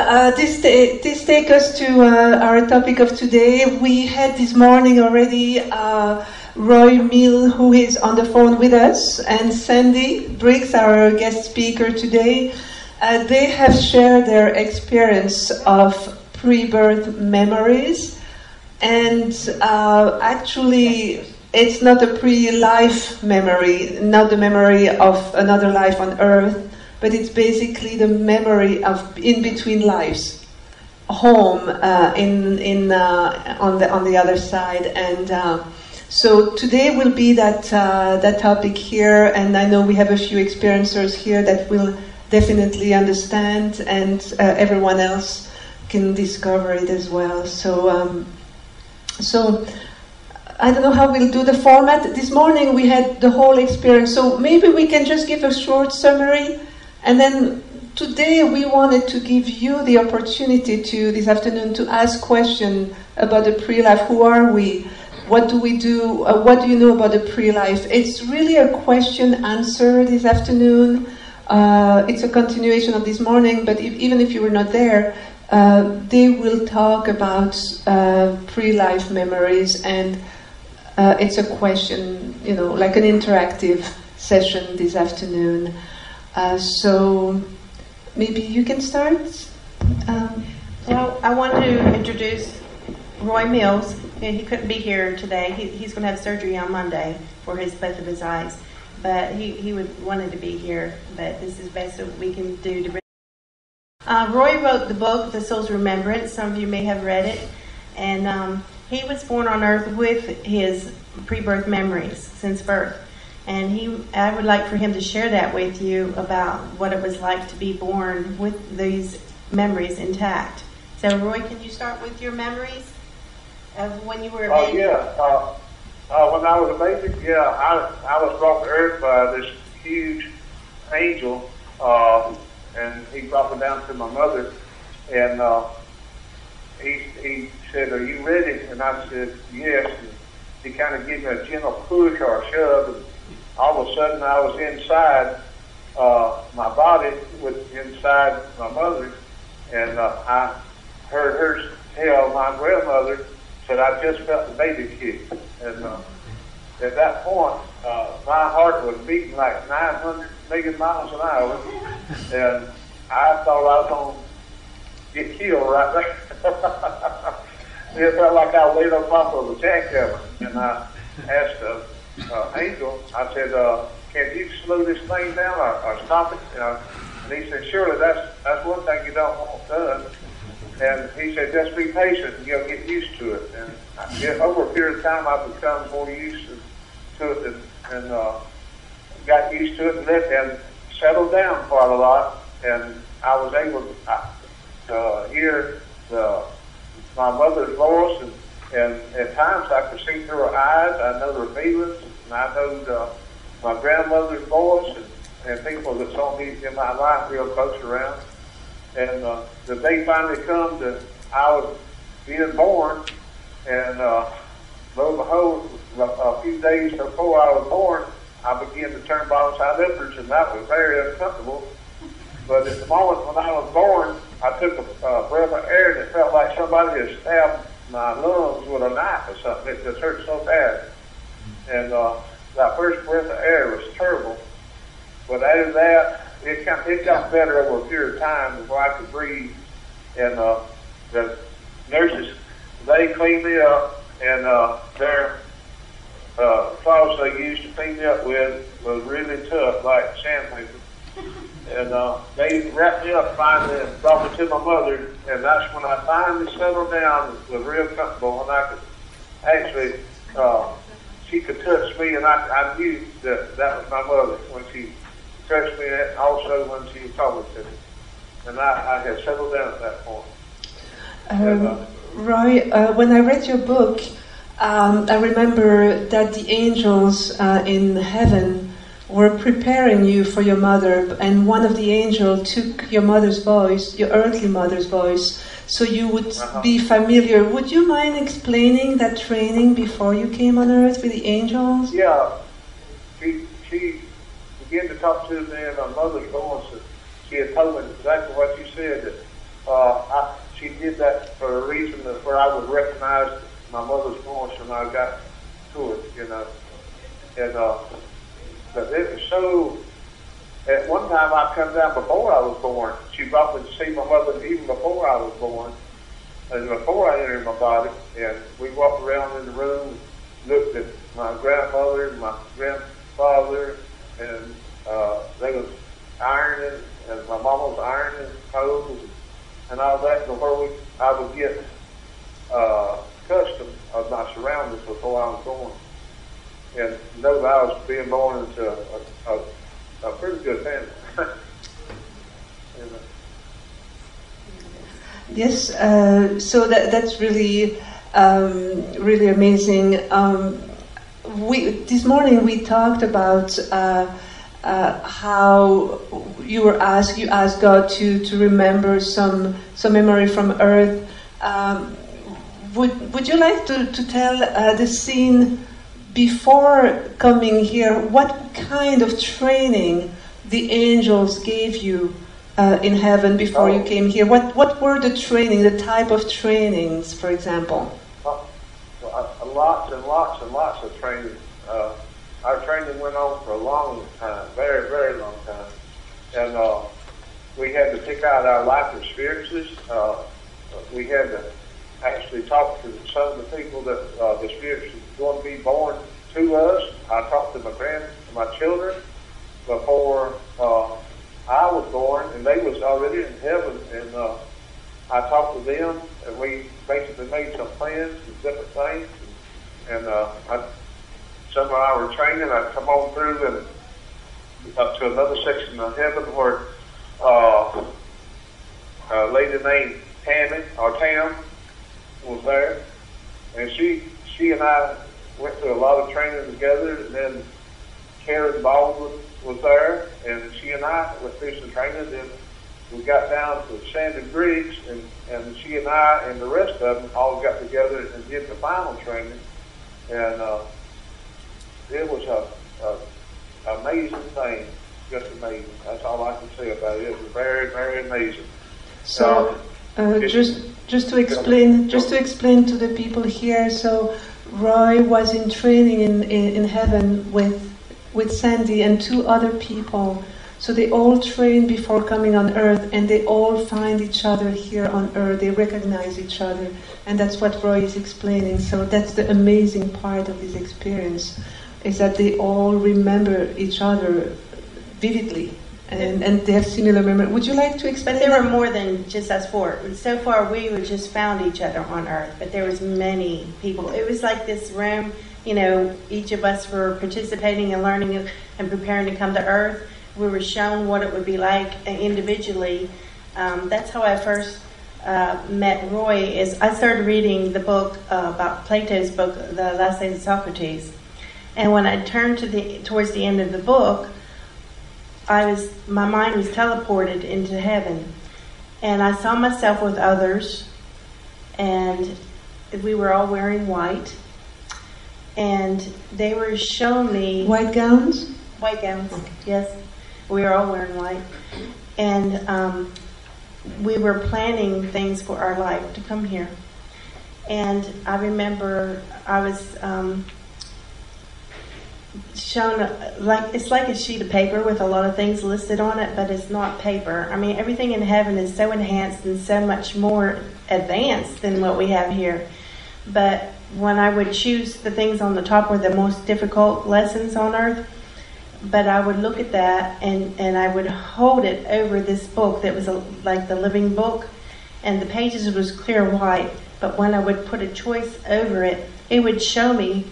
this takes us to our topic of today. We had this morning already Roy Mill, who is on the phone with us, and Sandy Briggs, our guest speaker today. They have shared their experience of pre-birth memories, and actually it's not a pre-life memory, not the memory of another life on Earth, but it's basically the memory of in between lives, home on the other side. And so today will be that topic here, and I know we have a few experiencers here that will definitely understand, and everyone else can discover it as well. So I don't know how we'll do the format. This morning we had the whole experience, so maybe we can just give a short summary, and then today we wanted to give you the opportunity to, this afternoon, to ask questions about the pre-life. Who are we? What do we do? What do you know about the pre-life? It's really a question-answer this afternoon. It's a continuation of this morning, but even if you were not there, they will talk about pre-life memories, and it's a question, like an interactive session this afternoon. So maybe you can start. Well, I want to introduce Roy Mills. He couldn't be here today. He's going to have surgery on Monday for both of his eyes. But he wanted to be here, but this is best that we can do to. Roy wrote the book, The Soul's Remembrance. Some of you may have read it. And he was born on Earth with his pre-birth memories since birth. And I would like for him to share that with you about what it was like to be born with these memories intact. So Roy, can you start with your memories of when you were a baby? When I was a baby, I was brought to Earth by this huge angel, and he brought me down to my mother, and he said, "Are you ready?" And I said, "Yes." And he kind of gave me a gentle push or a shove, and all of a sudden I was inside my body, inside my mother, and I heard her tell my grandmother, said, "I just felt the baby kick." And at that point, my heart was beating like 900 million miles an hour, and I thought I was going to get killed right there. It felt like I laid on top of a jackhammer, and I asked the angel, I said, "Can you slow this thing down or stop it?" And he said, "Surely, that's one thing you don't want done." And he said, "Just be patient and you'll get used to it." And over a period of time, I've become more used to it and got used to it and settled down quite a lot. And I was able to hear my mother's voice, and at times I could see through her eyes. I know her feelings, and I know my grandmother's voice, and people that saw me in my life real close around. And the day finally come that I was being born, and lo and behold, a few days before I was born, I began to turn bottom side upwards, and that was very uncomfortable. But at the moment when I was born, I took a breath of air, and it felt like somebody had stabbed my lungs with a knife or something. It just hurt so bad. And that first breath of air was terrible. But after that, it got better over a period of time before I could breathe. And the nurses, they cleaned me up, and their cloths they used to clean me up with was really tough, like sandpaper. And they wrapped me up finally and brought me to my mother, and that's when I finally settled down and was real comfortable when I could actually, she could touch me, and I knew that was my mother when she touched me, and also when she was talking to me. And I had settled down at that point. Roy, when I read your book, I remember that the angels in heaven were preparing you for your mother, and one of the angels took your mother's voice, your earthly mother's voice, so you would be familiar. Would you mind explaining that training before you came on earth with the angels? Yeah. She began to talk to me in my mother's voice, and she had told me exactly what you said, that did that for a reason where I would recognize my mother's voice when I got to it, you know. And but it was so. At one time, I come down before I was born. She brought me to see my mother even before I was born, and before I entered my body. And we walked around in the room, looked at my grandmother and my grandfather, and they was ironing, and my mama was ironing clothes and all that. Before I would get custom of my surroundings before I was born, and know that I was being born into a pretty good family. Yes, so that's really really amazing. This morning we talked about how you asked God to remember some memory from Earth. Would you like to tell the scene before coming here? What kind of training the angels gave you in heaven before you came here? What were the training, the type of trainings, for example? Lots and lots and lots of training. Our training went on for a long time, very, very long time. And we had to pick out our life experiences. We had to actually talk to some of the people that the spirits were going to be born to us. I talked to my children before I was born, and they was already in heaven. And I talked to them, and we basically made some plans and different things. And some of our training, I'd come on through and up to another section of heaven where a lady named Tam was there, and she and I went through a lot of training together. And then Karen Baldwin was there, and she and I went through some training. Then we got down to Briggs, and she and I and the rest of them all got together and did the final training. And it was a amazing thing, just amazing. That's all I can say about it. It was very, very amazing. So, just to explain to the people here. So, Roy was in training in heaven with Sandy and two other people. So they all train before coming on earth, and they all find each other here on earth. They recognize each other, and that's what Roy is explaining. So that's the amazing part of this experience, is that they all remember each other vividly, and they have similar memory. Would you like to explain? But there were more than just us four. So far, we just found each other on earth, but there was many people. It was like this room, you know, each of us were participating and learning and preparing to come to earth. We were shown what it would be like individually. That's how I first met Roy. Is I started reading the book about Plato's book, The Last Days of Socrates, and when I turned towards the end of the book, my mind was teleported into heaven, and I saw myself with others, and we were all wearing white, and they were showing me white gowns. White gowns, yes. We were all wearing white. And we were planning things for our life to come here. And I remember I was shown, it's like a sheet of paper with a lot of things listed on it, but it's not paper. I mean, everything in heaven is so enhanced and so much more advanced than what we have here. But when I would choose the things on the top were the most difficult lessons on earth, but I would look at that and I would hold it over this book that was like the living book, and the pages was clear white, but when I would put a choice over it, it would show me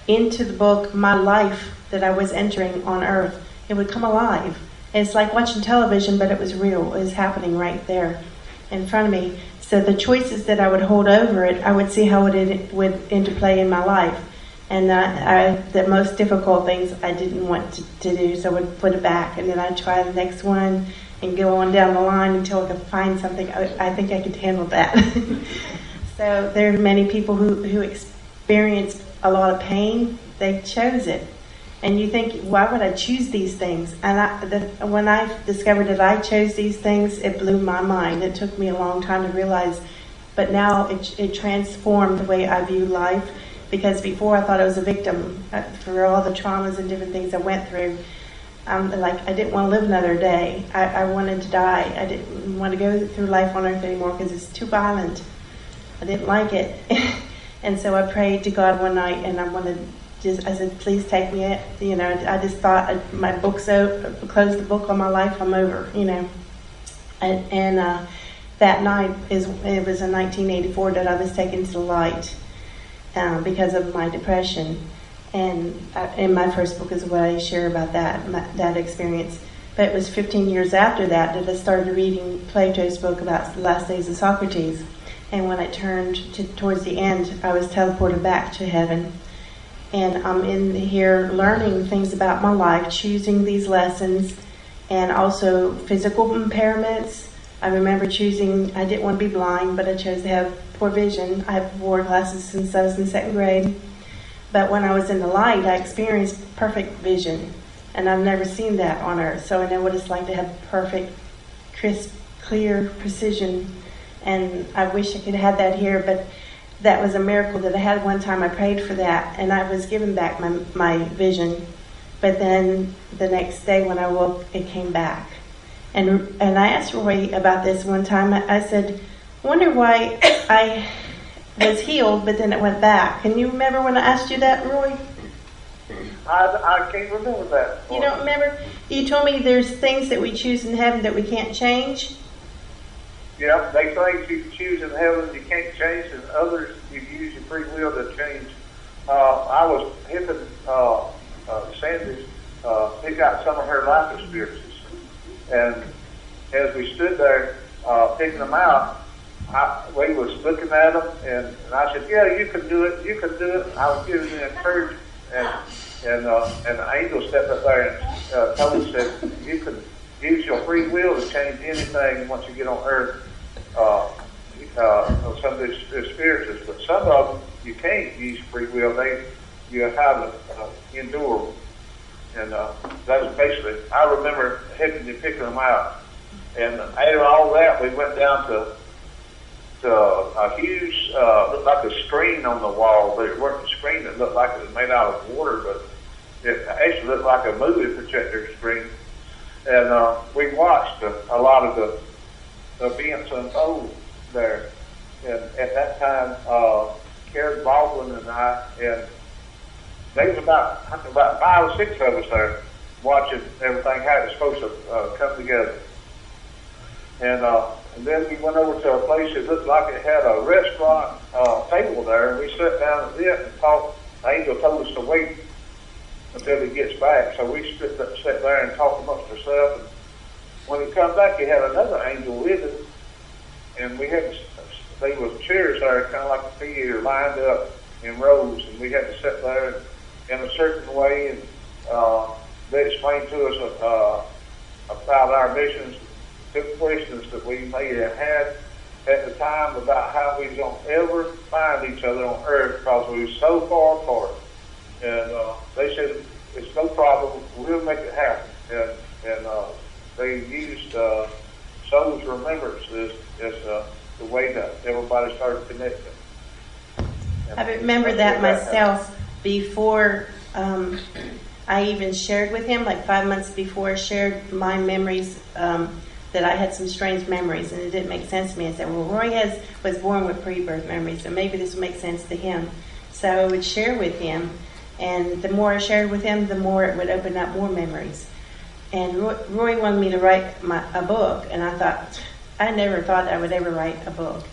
into the book my life that I was entering on earth. It would come alive. It's like watching television, but it was real. It was happening right there in front of me. So the choices that I would hold over it, I would see how it would interplay in my life. And the most difficult things I didn't want to do, so I would put it back, and then I'd try the next one and go on down the line until I could find something. I think I could handle that. So there are many people who experienced a lot of pain. They chose it. And you think, why would I choose these things? And when I discovered that I chose these things, it blew my mind. It took me a long time to realize but now it transformed the way I view life, because before I thought I was a victim for all the traumas and different things I went through. I didn't want to live another day. I wanted to die. I didn't want to go through life on earth anymore because it's too violent. I didn't like it. And so I prayed to God one night, and I said, please take me. I just thought my book's over, close the book on my life, I'm over, And that night, it was in 1984 that I was taken to the light because of my depression. And in my first book is what I share about that experience. But it was 15 years after that I started reading Plato's book about the last days of Socrates. And when it turned towards the end, I was teleported back to heaven. And I'm in here learning things about my life, choosing these lessons, and also physical impairments. I remember choosing, I didn't want to be blind, but I chose to have poor vision. I wore glasses since I was in 2nd grade. But when I was in the light, I experienced perfect vision. And I've never seen that on earth. So I know what it's like to have perfect, crisp, clear precision. And I wish I could have had that here, but that was a miracle that I had one time. I prayed for that, and I was given back my vision. But then the next day when I woke, it came back. And I asked Roy about this one time. I said, I wonder why I was healed, but then it went back. Can you remember when I asked you that, Roy? I can't remember that. You don't remember? You told me there's things that we choose in heaven that we can't change. Yeah, they things you choose in heaven you can't change, and others you use your free will to change. I was helping Sandy pick out some of her life experiences, and as we stood there picking them out, we was looking at them, and I said, "Yeah, you can do it. You can do it." I was giving them encouragement, and the angel stepped up there and told us that you can use your free will to change anything once you get on earth. Some of these experiences, but some of them you can't use free will. You have to endure them, and that's basically. I remember helping you pick them out, and after all that, we went down to a huge, looked like a screen on the wall, but it wasn't a screen that looked like it was made out of water, but it actually looked like a movie projector screen. And we watched a lot of the events unfold there. And at that time, Karen Baldwin and I, and there was about 5 or 6 of us there watching everything, how it was supposed to come together. And then we went over to a place that looked like it had a restaurant table there, and we sat down at it and talked. The angel told us to wait until he gets back, so we sat there and talked amongst ourselves. And when he come back, he had another angel with him, and there was chairs there, kind of like a theater, lined up in rows, and we had to sit there in a certain way, and they explained to us about our missions, the questions that we may have had at the time about how we don't ever find each other on earth because we were so far apart. And they said, it's no problem, we'll make it happen. And they used Soul's remembrances as the way that everybody started connecting. And I remember that myself before I even shared with him, like 5 months before I shared my memories, that I had some strange memories, and it didn't make sense to me. I said, well, Roy was born with pre-birth memories, so maybe this will make sense to him. So I would share with him, and the more I shared with him, the more it would open up more memories. And Roy wanted me to write a book, and I never thought I would ever write a book,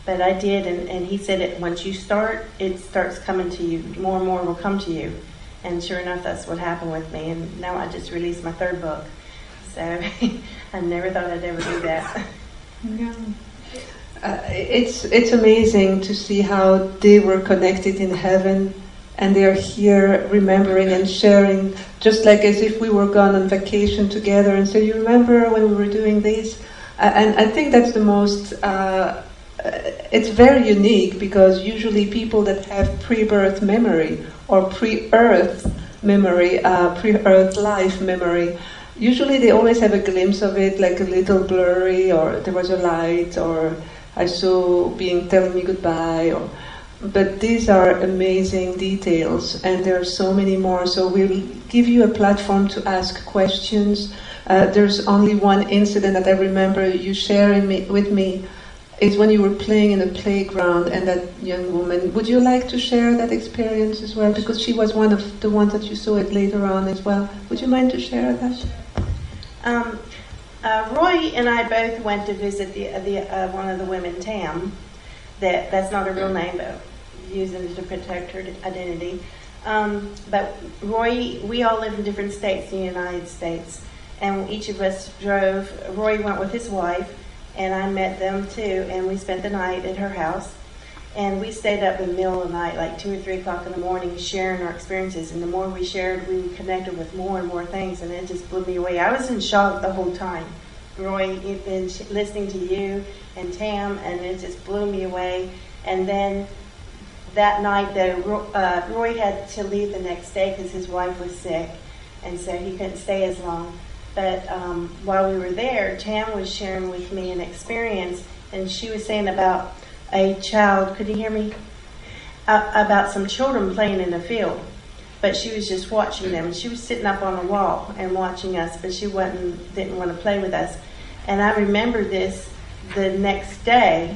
but I did, and he said that once you start, it starts coming to you. More and more will come to you. And sure enough, that's what happened with me, and now I just released my 3rd book. So I never thought I'd ever do that. Yeah. It's amazing to see how they were connected in heaven, and they are here remembering and sharing, just like as if we were gone on vacation together. And so you remember when we were doing this? And I think that's the most, it's very unique, because usually people that have pre-birth memory or pre-earth memory, pre-earth life memory, usually they always have a glimpse of it, like a little blurry, or there was a light, or I saw being telling me goodbye. But these are amazing details, and there are so many more. So we'll give you a platform to ask questions. There's only one incident that I remember you sharing with me, is when you were playing in a playground and that young woman. Would you like to share that experience as well? Because she was one of the ones that you saw it later on as well. Would you mind to share that? Roy and I both went to visit one of the women, Tam. That's not a real name, but using it to protect her identity. But Roy, we all live in different states in the United States, and each of us drove. Roy went with his wife, and I met them too, and we spent the night at her house. And we stayed up in the middle of the night, like 2 or 3 o'clock in the morning, sharing our experiences. And the more we shared, we connected with more and more things, and it just blew me away. I was in shock the whole time. Roy, and listening to you and Tam, and it just blew me away. And then that night, though, Roy had to leave the next day because his wife was sick, and so he couldn't stay as long. But while we were there, Tam was sharing with me an experience, and she was saying about a child, could you hear me? About some children playing in the field, but she was just watching them. She was sitting up on a wall and watching us, but she didn't want to play with us. And I remember this the next day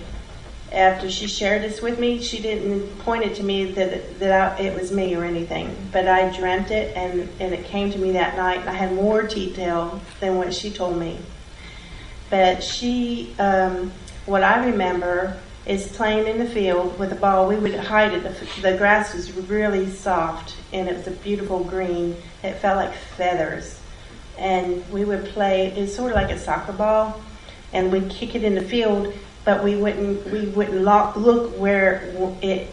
after she shared this with me. She didn't point it to me that it was me or anything, but I dreamt it, and it came to me that night, and I had more detail than what she told me. But she, what I remember is playing in the field with a ball. We would hide it. The grass was really soft, and it was a beautiful green. It felt like feathers. And we would play, it was sort of like a soccer ball, and we'd kick it in the field, but we wouldn't look where it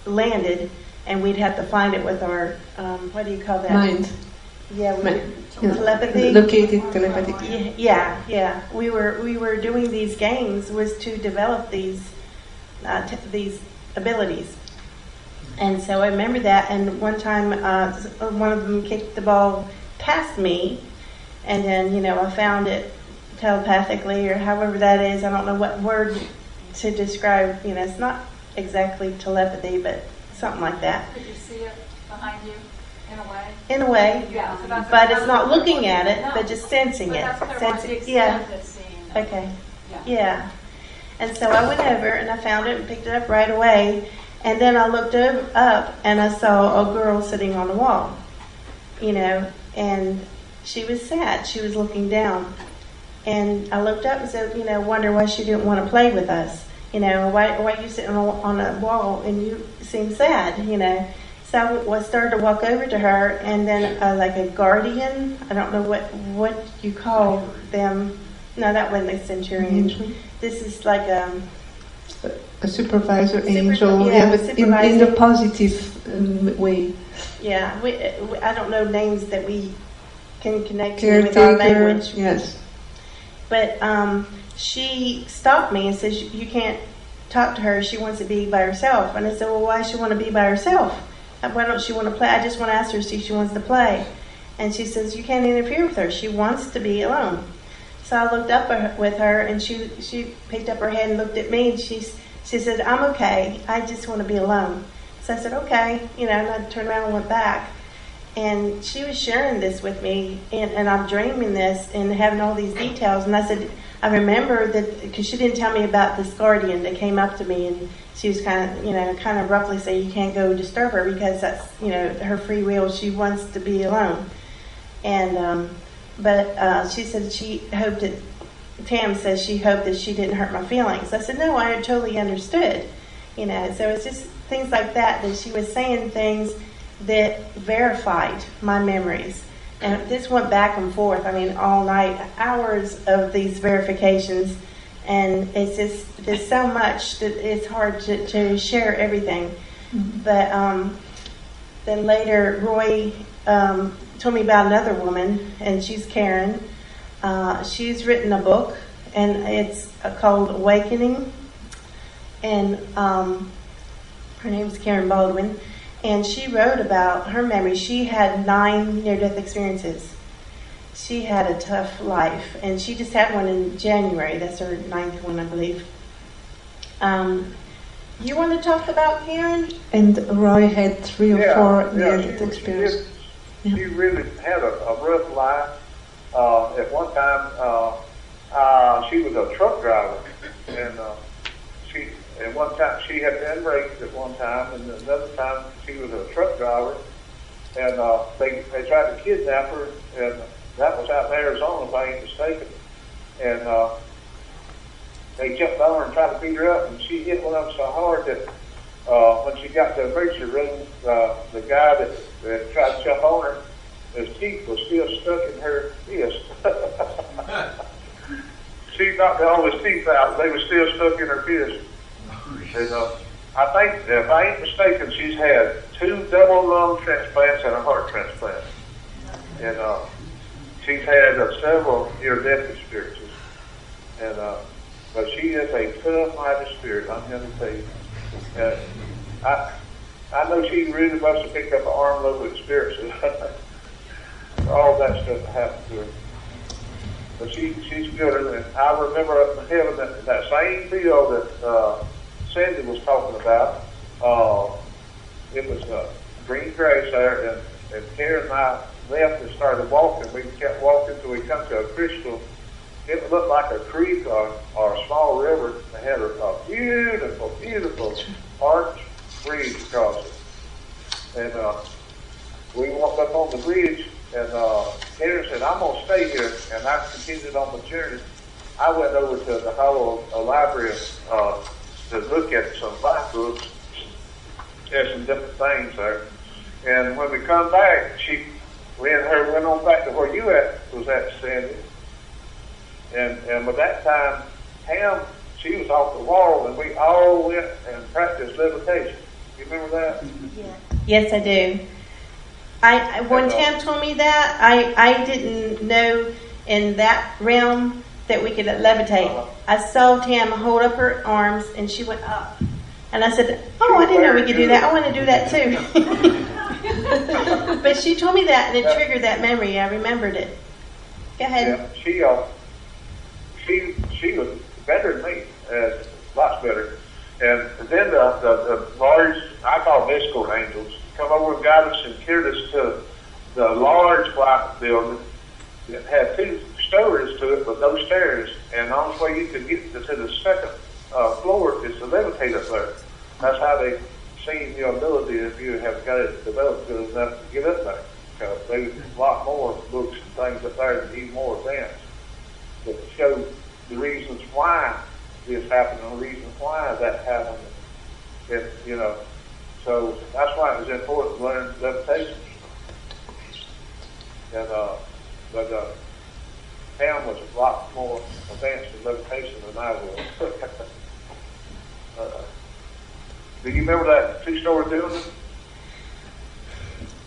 landed, and we'd have to find it with our, what do you call that? Mind. Yeah, telepathy. Located telepathically. Yeah. We were doing these games was to develop these abilities, and so I remember that. And one time, one of them kicked the ball past me, and then I found it telepathically, or however that is. I don't know what word to describe. It's not exactly telepathy, but something like that. Could you see it behind you? In a way, yeah. So but it's not looking at it, but just sensing it. That's kind of like the yeah. extent of seeing it. Okay. Yeah. And so I went over and I found it and picked it up right away. And then I looked up and I saw a girl sitting on the wall, and she was sad. She was looking down. And I looked up and said, wonder why she didn't want to play with us. Why are you sitting on a wall and you seem sad, So I started to walk over to her, and then like a guardian, I don't know what you call them. No, that wasn't the Centurion. Mm-hmm. This is like a supervisor angel, but in the positive way. Yeah, I don't know names that we can connect to Caretaker, with our language. Yes. But she stopped me and said, you can't talk to her. She wants to be by herself. And I said, well, why does she want to be by herself? Why don't she want to play? I just want to ask her to see if she wants to play. And she says, you can't interfere with her. She wants to be alone. So I looked up with her, and she picked up her head and looked at me, and she said, I'm okay. I just want to be alone. So I said, okay. And I turned around and went back. And she was sharing this with me, and I'm dreaming this and having all these details. And I said, I remember that, because she didn't tell me about this guardian that came up to me, and she was kind of roughly say, you can't go disturb her because that's, her free will. She wants to be alone. And, but she said she hoped that, Tam says she hoped that she didn't hurt my feelings. I said, no, I totally understood. So it's just things like that she was saying things that verified my memories. And this went back and forth, all night, hours of these verifications. And it's just, there's so much that it's hard to share everything. Mm-hmm. But then later, Roy told me about another woman, and she's Karen. She's written a book, and it's called Awakening. And her name's Karen Baldwin. And she wrote about her memory. She had 9 near-death experiences. She had a tough life, and she just had one in January. That's her 9th one, I believe. You want to talk about Karen? And Roy had 3 or 4 near-death she experiences. She really had a rough life. At one time, she was a truck driver, and one time she had been raped at one time, and another time she was a truck driver, and they tried to kidnap her, and that was out in Arizona, if I ain't mistaken, and they jumped on her and tried to beat her up, and she hit one of them so hard that when she got to the emergency room, the guy that tried to jump on her, his teeth was still stuck in her fist. She knocked all his teeth out. They were still stuck in her fist. And I think, if I ain't mistaken, she's had 2 double lung transplants and a heart transplant. And she's had several near-death experiences. And but she is a tough-minded spirit, I'm going to tell you. I know she really must have picked up an armload of experiences. All that stuff that happened to her. But she's good. And I remember up in heaven that same field that Sandy was talking about. It was green grass there, and Karen and I left and started walking. We kept walking till we come to a crystal. It looked like a creek or a small river. They had a beautiful, beautiful arch bridge across it. And we walked up on the bridge, and Karen said, "I'm going to stay here." And I continued on the journey. I went over to the Hollow Library to look at some black books. There's some different things there. And when we come back, we and her went on back to where you was at, Sandy. And by that time, Pam, she was off the wall, and we all went and practiced levitation. You remember that? Yeah. Yes, I do. When Tam told me that, I didn't know in that realm that we could levitate. I saw Tam hold up her arms, and she went up. And I said, "Oh, I didn't know we could do that. I want to do that too." But she told me that, and it triggered that memory. I remembered it. Go ahead. Yeah, she was better than me, lots better. And then the large, I call them escort angels, come over and guide us and carried us to the large white building that had 2 stories to it, but no stairs. And the only way you could get to the second floor is to levitate up there. That's how they seen your ability if you have got it developed good enough to get up there. Because there's a lot more books and things up there that even more advanced that show the reasons why this happened and the reasons why that happened. So that's why it was important to learn levitation. And but Pam was a lot more advanced in levitation than I was. Do you remember that 2-story building?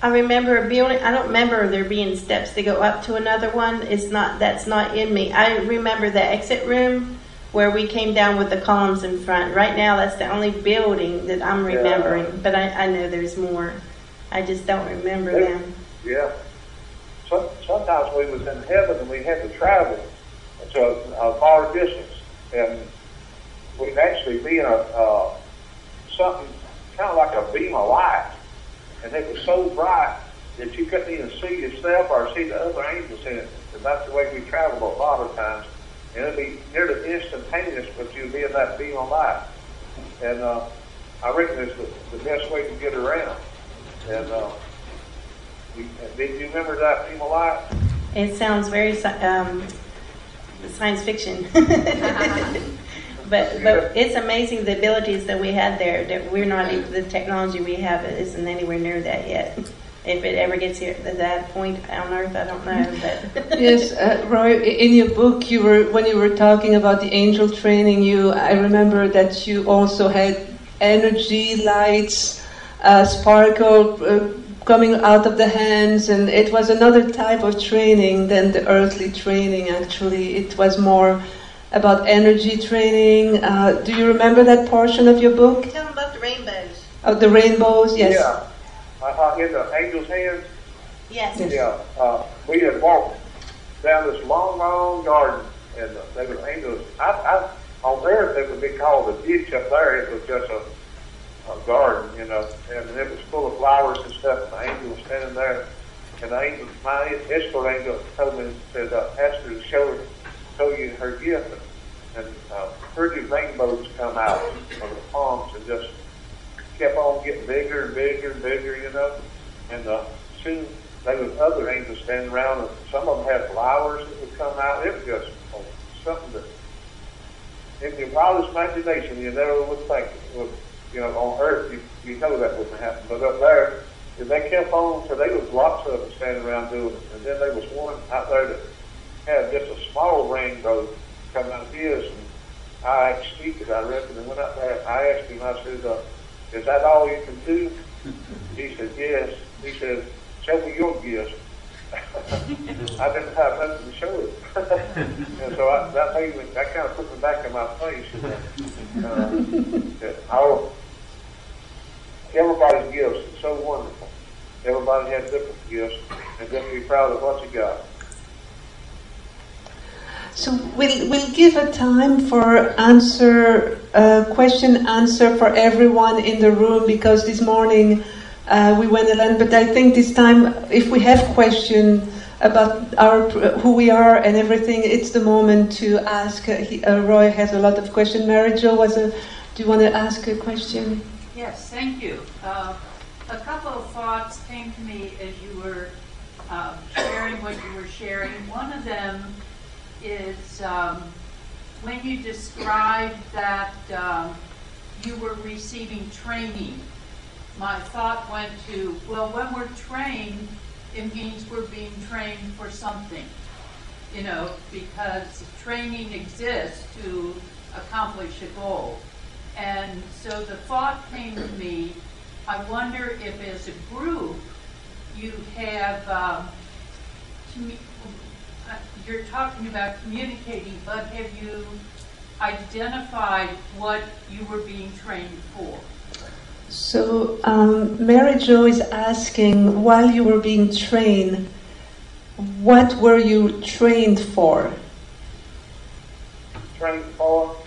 I remember a building. I don't remember there being steps to go up to another one. That's not in me. I remember the exit room where we came down with the columns in front. Right now, that's the only building that I'm remembering. Yeah. But I know there's more. I just don't remember them. Yeah. Sometimes we was in heaven and we had to travel to a far distance, and we'd actually be in something kind of like a beam of light, and it was so bright that you couldn't even see yourself or see the other angels in it. And that's the way we traveled a lot of times. And it'd be nearly instantaneous, but you'd be in that beam of light. And I reckon it's the best way to get around. And did you remember that beam of light? It sounds very science fiction. But it's amazing the abilities that we had there. That we're not even, the technology we have isn't anywhere near that yet. If it ever gets here to that point on Earth, I don't know. But yes, Roy, in your book, when you were talking about the angel training, I remember that you also had energy lights, sparkle coming out of the hands, and it was another type of training than the earthly training. Actually, it was more about energy training. Do you remember that portion of your book? Tell them about the rainbows. Oh, the rainbows, yes. Yeah. In the angel's hands? Yes. Yeah. We had walked down this long, long garden, and they were angels. on Earth it would be called a ditch up there. It was just a garden, you know, and it was full of flowers and stuff. And the angel was standing there, and the angel, my escort angel, told me, said, asked her to show you her gift, and pretty rainbows come out of the palms, and just kept on getting bigger and bigger and bigger, you know. And soon there was other angels standing around, and some of them had flowers that would come out. It was just something that, in your wildest imagination, you never would think it would. You know, on Earth, you know that wouldn't happen. But up there, they kept on, so there was lots of them standing around doing it. And then there was one out there that had just a small rainbow coming out of his, and I exceeded, I reckon, and went out there. I asked him, I said, is that all you can do? He said, yes. He said, show me your gift. I didn't have nothing to show it. And so that kind of put me back in my place. Everybody's gifts is so wonderful. Everybody has different gifts, and just be proud of what you got. So we'll give a time for question answer for everyone in the room, because this morning we went along. But I think this time, if we have questions about who we are and everything, it's the moment to ask. Roy has a lot of questions. Mary Jo, do you want to ask a question? Yes, thank you. A couple of thoughts came to me as you were sharing what you were sharing. One of them is when you described that you were receiving training. My thought went to, well, when we're trained, it means we're being trained for something, you know, because training exists to accomplish a goal. And so the thought came to me, I wonder if as a group you have, you're talking about communicating, but have you identified what you were being trained for? So Mary Jo is asking, while you were being trained, what were you trained for? Trained for?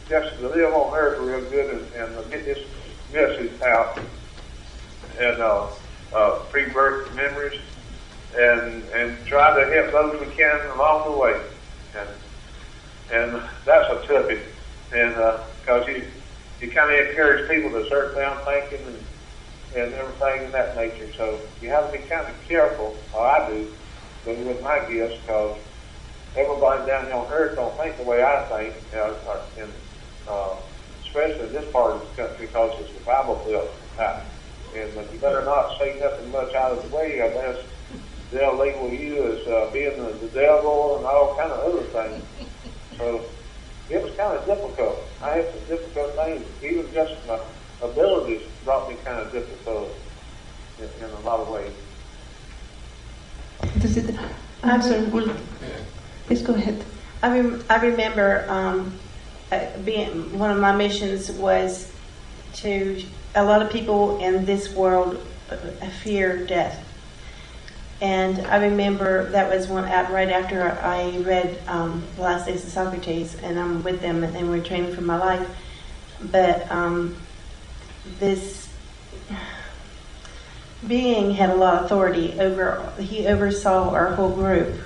Just to live on Earth real good and get this message out, and Prebirth Memories, and try to help those we can along the way. And that's a toughie, and because you kind of encourage people to start down thinking and everything in that nature. So you have to be kind of careful, or I do, with my gifts, because everybody down here on Earth don't think the way I think, and especially in this part of the country, because it's the Bible Belt. And you better not say nothing much out of the way, unless they'll label you as being the devil and all kind of other things. So it was kind of difficult. I had some difficult things. Even just my abilities brought me kind of difficult in a lot of ways. Does it answer? Please go ahead. I remember being one of my missions was to a lot of people in this world fear death. And I remember that was right after I read The Last Days of Socrates, and I'm with them, and we're training for my life. But this being had a lot of authority he oversaw our whole group.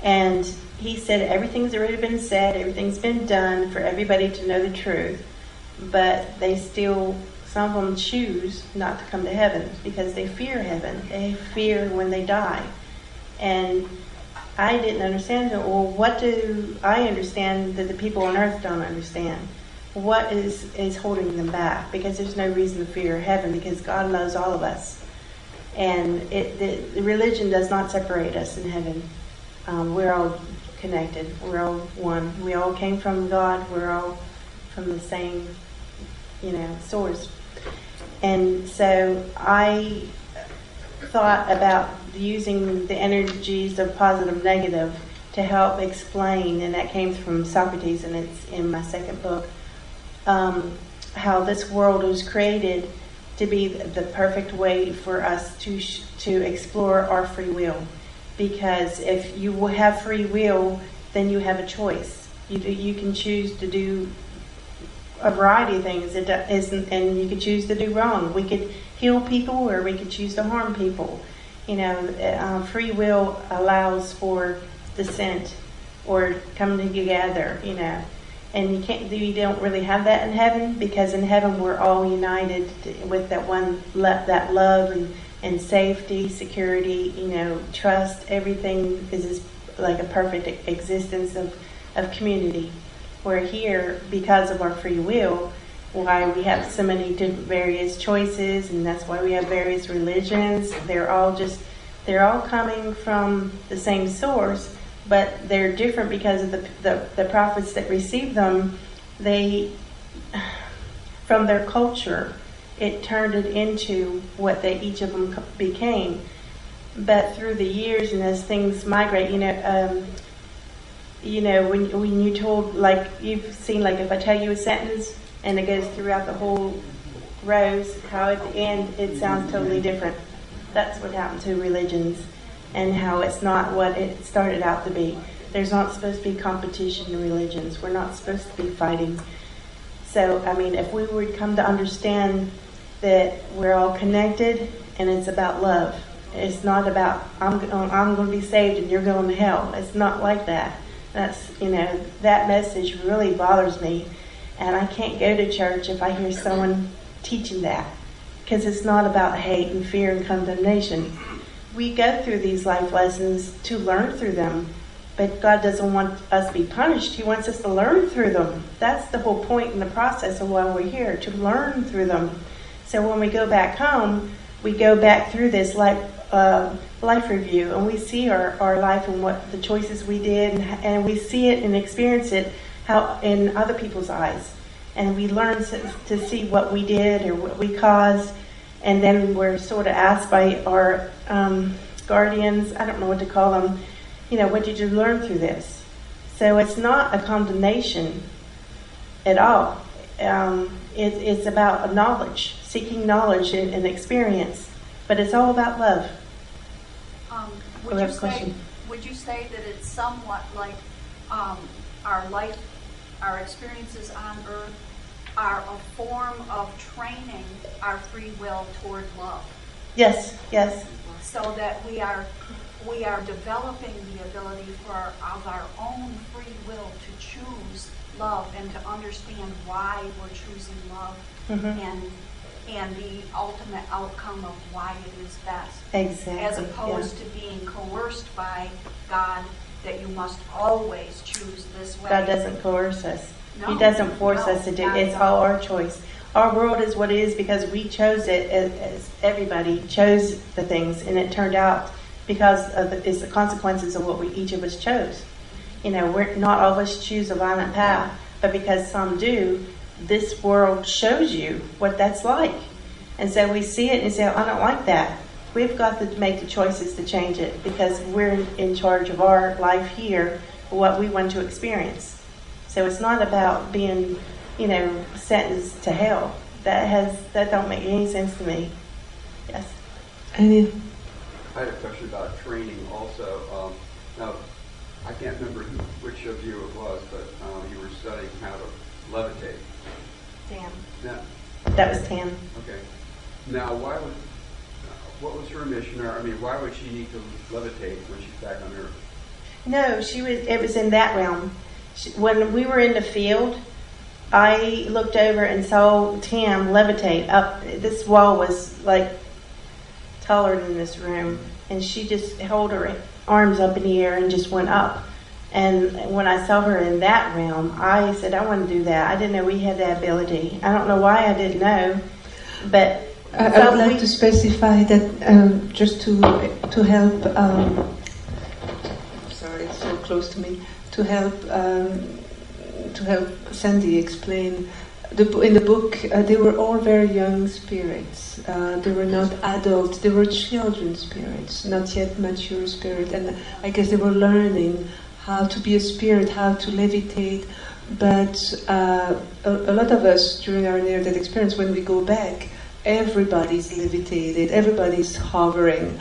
And he said everything's already been said, everything's been done for everybody to know the truth, but they still, some of them choose not to come to heaven because they fear heaven. They fear when they die. And I didn't understand it. Well, what do I understand that the people on earth don't understand? What is holding them back? Because there's no reason to fear heaven, because God loves all of us. And the religion does not separate us in heaven. We're all connected. We're all one. We all came from God. We're all from the same, source. And so I thought about using the energies of positive, negative to help explain, and that came from Socrates, and it's in my second book, how this world was created to be the perfect way for us to explore our free will. Because if you have free will, then you have a choice. You can choose to do a variety of things. And you could choose to do wrong. We could heal people, or we could choose to harm people. Free will allows for dissent or coming together. And you don't really have that in heaven, because in heaven we're all united with that love and safety, security, trust. Everything is like a perfect existence of community. Where here, because of our free will, why we have so many different various choices, and that's why we have various religions. They're all coming from the same source, but they're different because of the prophets that received them. From their culture, it turned it into what each of them became. But through the years, and as things migrate, when you told, like, you've seen, like, if I tell you a sentence and it goes throughout the whole rows, how at the end it sounds totally different. That's what happened to religions, and how it's not what it started out to be. There's not supposed to be competition in religions. We're not supposed to be fighting. So, if we would come to understand that we're all connected, and it's about love. It's not about, I'm going to be saved and you're going to hell. It's not like that. That's, that message really bothers me. And I can't go to church if I hear someone teaching that. Because it's not about hate and fear and condemnation. We go through these life lessons to learn through them. But God doesn't want us to be punished. He wants us to learn through them. That's the whole point in the process of why we're here, to learn through them. So when we go back home, we go back through this life review, and we see our life and what the choices we did, and we see it and experience it how in other people's eyes, and we learn to see what we did or what we caused, and then we're sort of asked by our guardians, I don't know what to call them, what did you learn through this? So it's not a condemnation at all. It's about knowledge, seeking knowledge and experience, but it's all about love. Would you say that it's somewhat like our life, our experiences on earth are a form of training our free will toward love? Yes. So that we are developing the ability of our own free will to choose love and to understand why we're choosing love, and the ultimate outcome of why it is best. Exactly. As opposed to being coerced by God that you must always choose this way. God doesn't coerce us. No, He doesn't force us to do it. It's all our choice. Our world is what it is because we chose it, as everybody chose the things, and it turned out because it's the consequences of what each of us chose. We're not all of us choose a violent path, but because some do, this world shows you what that's like. And so we see it and say, I don't like that. We've got to make the choices to change it because we're in charge of our life here, what we want to experience. So it's not about being, sentenced to hell. That don't make any sense to me. Yes. I had a question about training also. Now, I can't remember which of you it was, but you were studying how to levitate. Tam. Now, That was Tam. okay. Now, what was her mission? Or why would she need to levitate when she's back on Earth? No, it was in that realm. When we were in the field, I looked over and saw Tam levitate up. This wall was like taller than this room, and she just held her arms up in the air and just went up. And when I saw her in that realm, I said, I want to do that. I didn't know we had that ability. I don't know why I didn't know, but I would like to specify that just to help. Sorry, it's so close to me. To help Sandy explain. In the book, they were all very young spirits. They were not adults. They were children spirits, not yet mature spirit. And I guess they were learning how to be a spirit, how to levitate. But a lot of us, during our near-death experience, when we go back, everybody's levitated, everybody's hovering.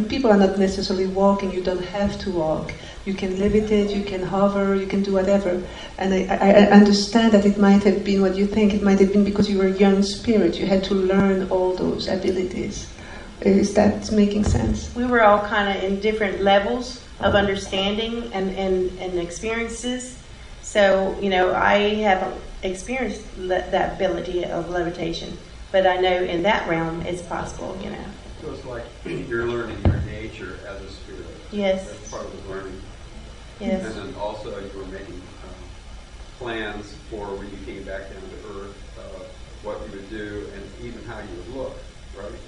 People are not necessarily walking. You don't have to walk. You can levitate, you can hover, you can do whatever. And I understand that it might have been what you think. It might have been because you were a young spirit. You had to learn all those abilities. Is that making sense? We were all kind of in different levels of understanding and experiences. So, I haven't experienced that ability of levitation. But I know in that realm it's possible, So it's like you're learning your nature as a spirit. Yes. That's part of the learning. Yes. And then also you were making plans for when you came back down to earth, what you would do and even how you would look, right?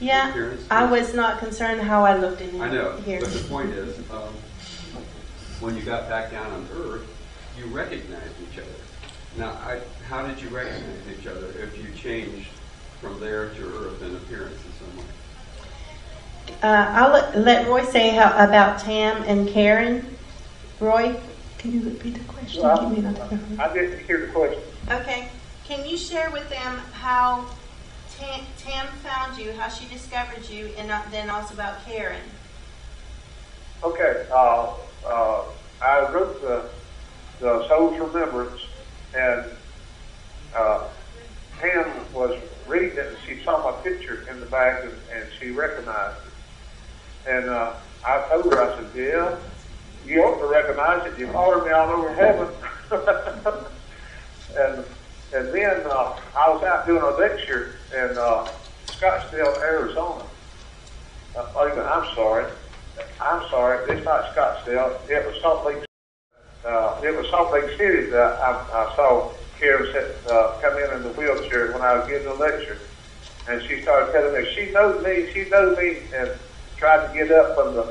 Yeah, I was not concerned how I looked in here. I know, but the point is, when you got back down on earth, you recognized each other. Now, how did you recognize each other if you changed from there to earth in appearance in some way? I'll let Roy say about Tam and Karen. Roy? Can you repeat the question? Well, Give me another. I didn't hear the question. Okay. Can you share with them how Tam found you, how she discovered you, and then also about Karen? Okay. I wrote the Soul's Remembrance, and Pam was reading it, and she saw my picture in the back, and she recognized it. And I told her, I said, yeah, you ought to recognize it. You followed me all over heaven. and then I was out doing a lecture in Scottsdale, Arizona. I'm sorry, it's not Scottsdale. It was Salt Lake City that I saw Karen come in the wheelchair when I was giving the lecture. And she started telling me, she knows me, and tried to get up from the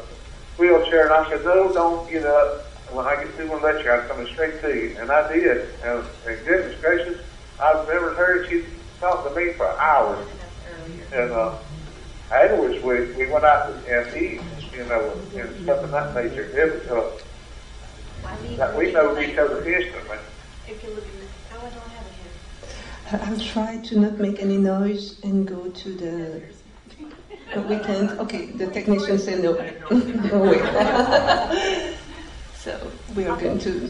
wheelchair. And I said, no, don't get up. When I get through my lecture, I'm coming straight to you. And I did. And goodness gracious, I remembered her. She talked to me for hours. And afterwards, we went out and eat, and stuff of that nature. It was, that we know each other instantly. I'll try to not make any noise and go to the... we can't... Okay, the technician said no. No way. So we are going to...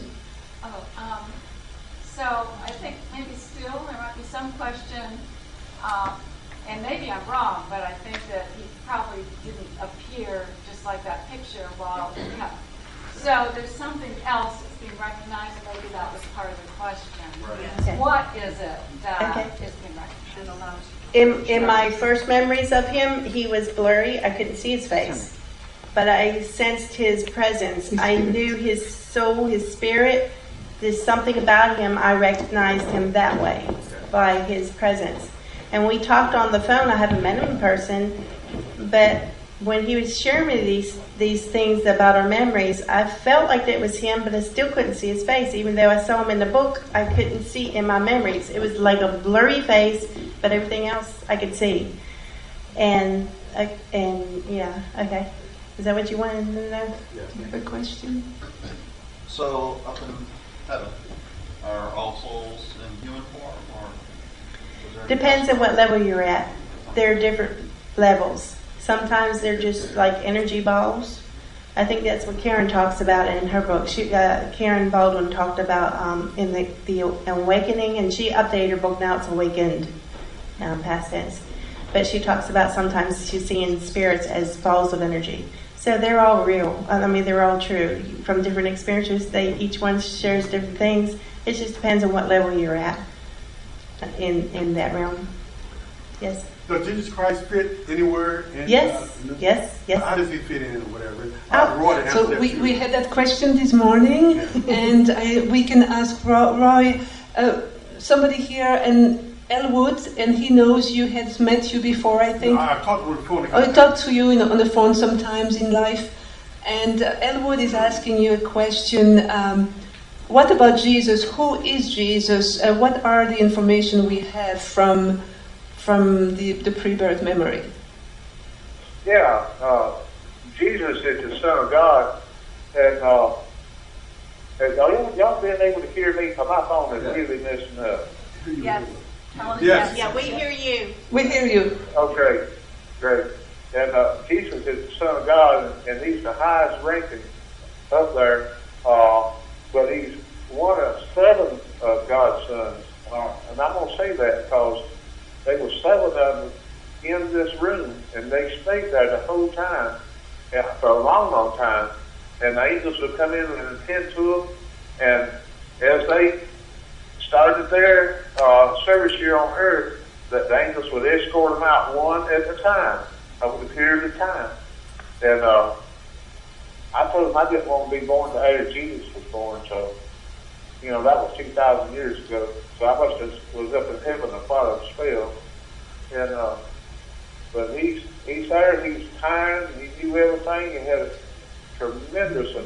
So I think maybe still there might be some question, and maybe I'm wrong, but I think that he probably didn't appear just like that picture while... So there's something else that's being recognized. Maybe that was part of the question. Right. Okay. What is it that is being recognized? In my first memories of him, he was blurry. I couldn't see his face. But I sensed his presence. I knew his soul, his spirit. There's something about him. I recognized him that way, by his presence. And we talked on the phone. I haven't met him in person. But when he was sharing me these things about our memories, I felt like it was him, but I still couldn't see his face. Even though I saw him in the book, I couldn't see in my memories. It was like a blurry face, but everything else I could see. And yeah, okay. Is that what you wanted to know? Yes. You have a question? So up in heaven, are all souls in human form, or is there Depends on what level you're at. There are different levels. Sometimes they're just like energy balls. I think that's what Karen talks about in her book. Karen Baldwin talked about in the Awakening, and she updated her book. Now it's Awakened, past tense. But she talks about sometimes she's seeing spirits as balls of energy. So they're all real. I mean, they're all true. From different experiences, each one shares different things. It just depends on what level you're at in that realm. Yes? Does Jesus Christ fit anywhere? Yes. How does he fit in or whatever? So we had that question this morning, and we can ask Roy, somebody here, and Elwood, and he knows you had met you before, I think. I've talked to him before. I talked to you on the phone sometimes in life, and Elwood is asking you a question. What about Jesus? Who is Jesus? What are the information we have from the pre-birth memory? Yeah, Jesus is the Son of God, and y'all been able to hear me? My phone is really messing up. Yes. Tell us Yes. that. Yeah, we hear you. We hear you. Okay, great. And Jesus is the Son of God, and he's the highest ranking up there. But he's one of 7 of God's sons. And I'm going to say that because there were 7 of them in this room, and they stayed there the whole time, for a long, long time. And the angels would come in and attend to them. And as they started their service here on earth, that the angels would escort them out one at a time, over the period of time. And I told them I didn't want to be born the age Jesus was born, so, you know, that was 2,000 years ago. So I must have was up in heaven and followed a spell. And but he's there, he's kind, he knew everything, and had a tremendous,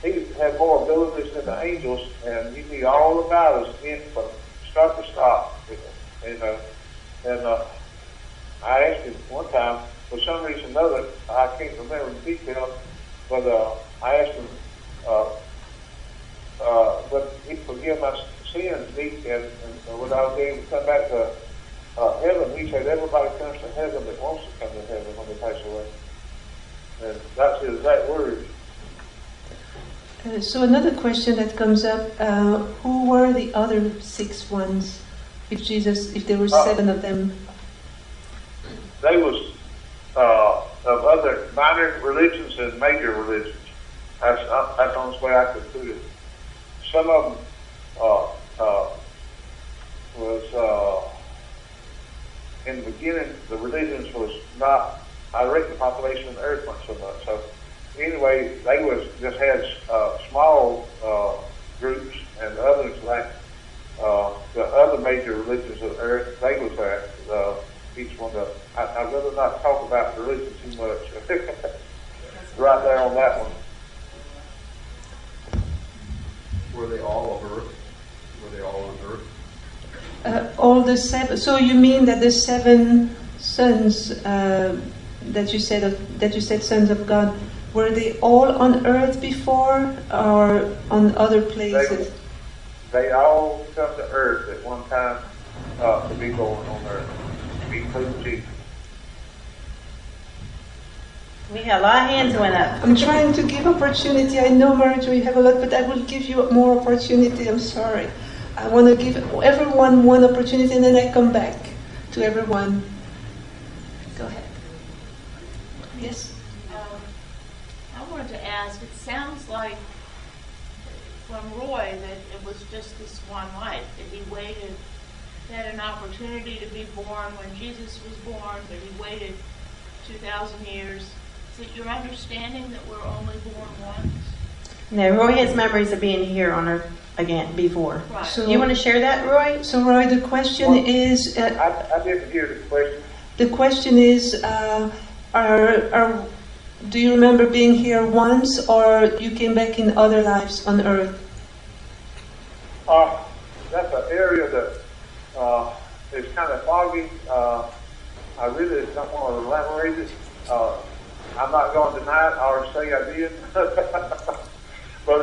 he had more abilities than the angels, and he knew all about us from start to stop. And I asked him one time, for some reason or another, I can't remember the details, but I asked him, but he'd forgive my sins, and when I was able to come back to heaven, he said everybody comes to heaven that wants to come to heaven when they pass away. And that's his exact words. So another question that comes up, who were the other 6 ones? If there were 7 of them? They was of other minor religions and major religions. That's the only way I could put it. Some of them was in the beginning, the religions was not. I reckon the population of the earth wasn't so much. So anyway, they was just had small groups, and the others like the other major religions of the earth. They was there. Each one of them. I'd rather not talk about religion too much. Right there on that one. Were they all of Earth? Were they all on Earth? All the 7. So you mean that the 7 sons that you said sons of God, were they all on earth before or on other places? They all come to earth at one time to be born on earth, including Jesus. We had a lot of hands went up. I'm trying to give opportunity. I know, Marjorie, you have a lot, but I will give you more opportunity. I'm sorry. I want to give everyone one opportunity, and then I come back to everyone. Go ahead. Yes? I wanted to ask, it sounds like from Roy that it was just this one life, that he waited, had an opportunity to be born when Jesus was born, but he waited 2,000 years. Is it your understanding that we're only born once? No, Roy has memories of being here on earth again before. Right. So, You want to share that, Roy? So, Roy, the question is... I didn't hear the question. The question is, do you remember being here once, or you came back in other lives on earth? That's an area that is kind of foggy. I really don't want to elaborate it. I'm not going to deny it or say I did. But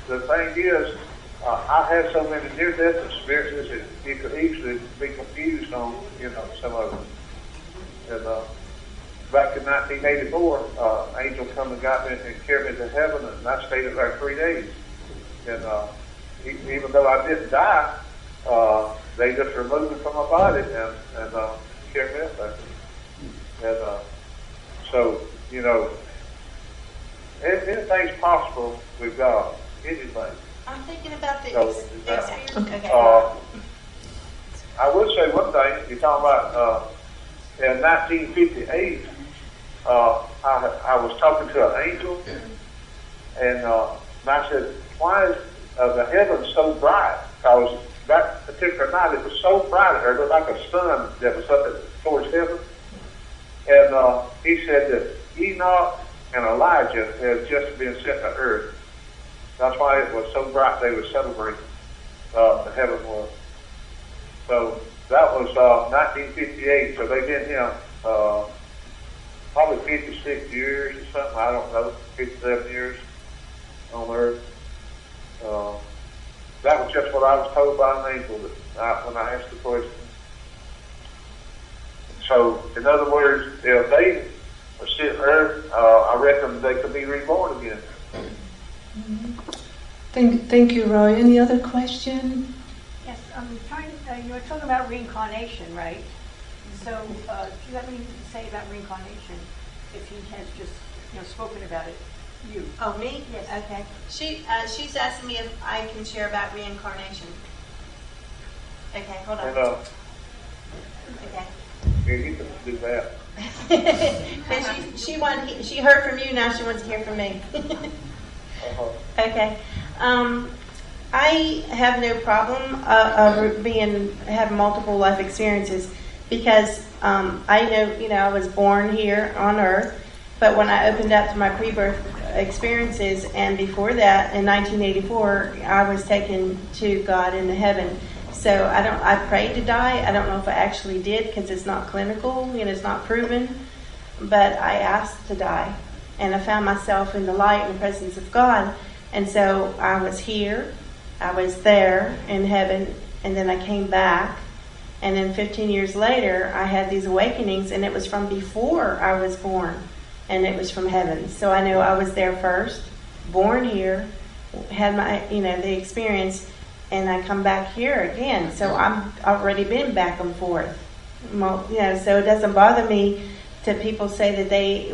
the thing is, I had so many near-death experiences that you could easily be confused on, some of them. And back in 1984, angel come and got me and carried me to heaven, and I stayed up there 3 days. And even though I didn't die, they just removed me from my body and carried me up there. And so, anything's possible with God. Anything. I'm thinking about the So, experience. Okay. I would say one thing. You're talking about in 1958. I was talking to an angel, and I said, "Why is the heavens so bright?" Because that particular night it was so bright, it looked like a sun that was up towards heaven. And he said that Enoch and Elijah had just been sent to earth. That's why it was so bright they were celebrating. The heaven was. So that was 1958. So they've been here probably 56 years or something. I don't know, 57 years on earth. That was That's just what I was told by an angel when I asked the question. So, in other words, if they are sitting there, I reckon they could be reborn again. Thank you, Roy. Any other question? Yes, I'm trying. You were talking about reincarnation, right? So, do you have anything to say about reincarnation? If he has just, spoken about it, you. Oh, me? Yes. Okay. She's asking me if I can share about reincarnation. Okay, hold on. And, Okay. yeah, you can do that. And she heard from you, now she wants to hear from me. Okay. I have no problem of having multiple life experiences because I know, I was born here on Earth, but when I opened up to my pre-birth experiences, and before that, in 1984, I was taken to God in heaven. So I prayed to die. I don't know if I actually did because it's not clinical, it's not proven, but I asked to die, and I found myself in the light and the presence of God. And so I was here, I was there in heaven, and then I came back. And then 15 years later, I had these awakenings, and it was from before I was born, and it was from heaven. So I know I was there first, born here, had my, the experience, and I come back here again. So I'm already been back and forth. So it doesn't bother me to people say that they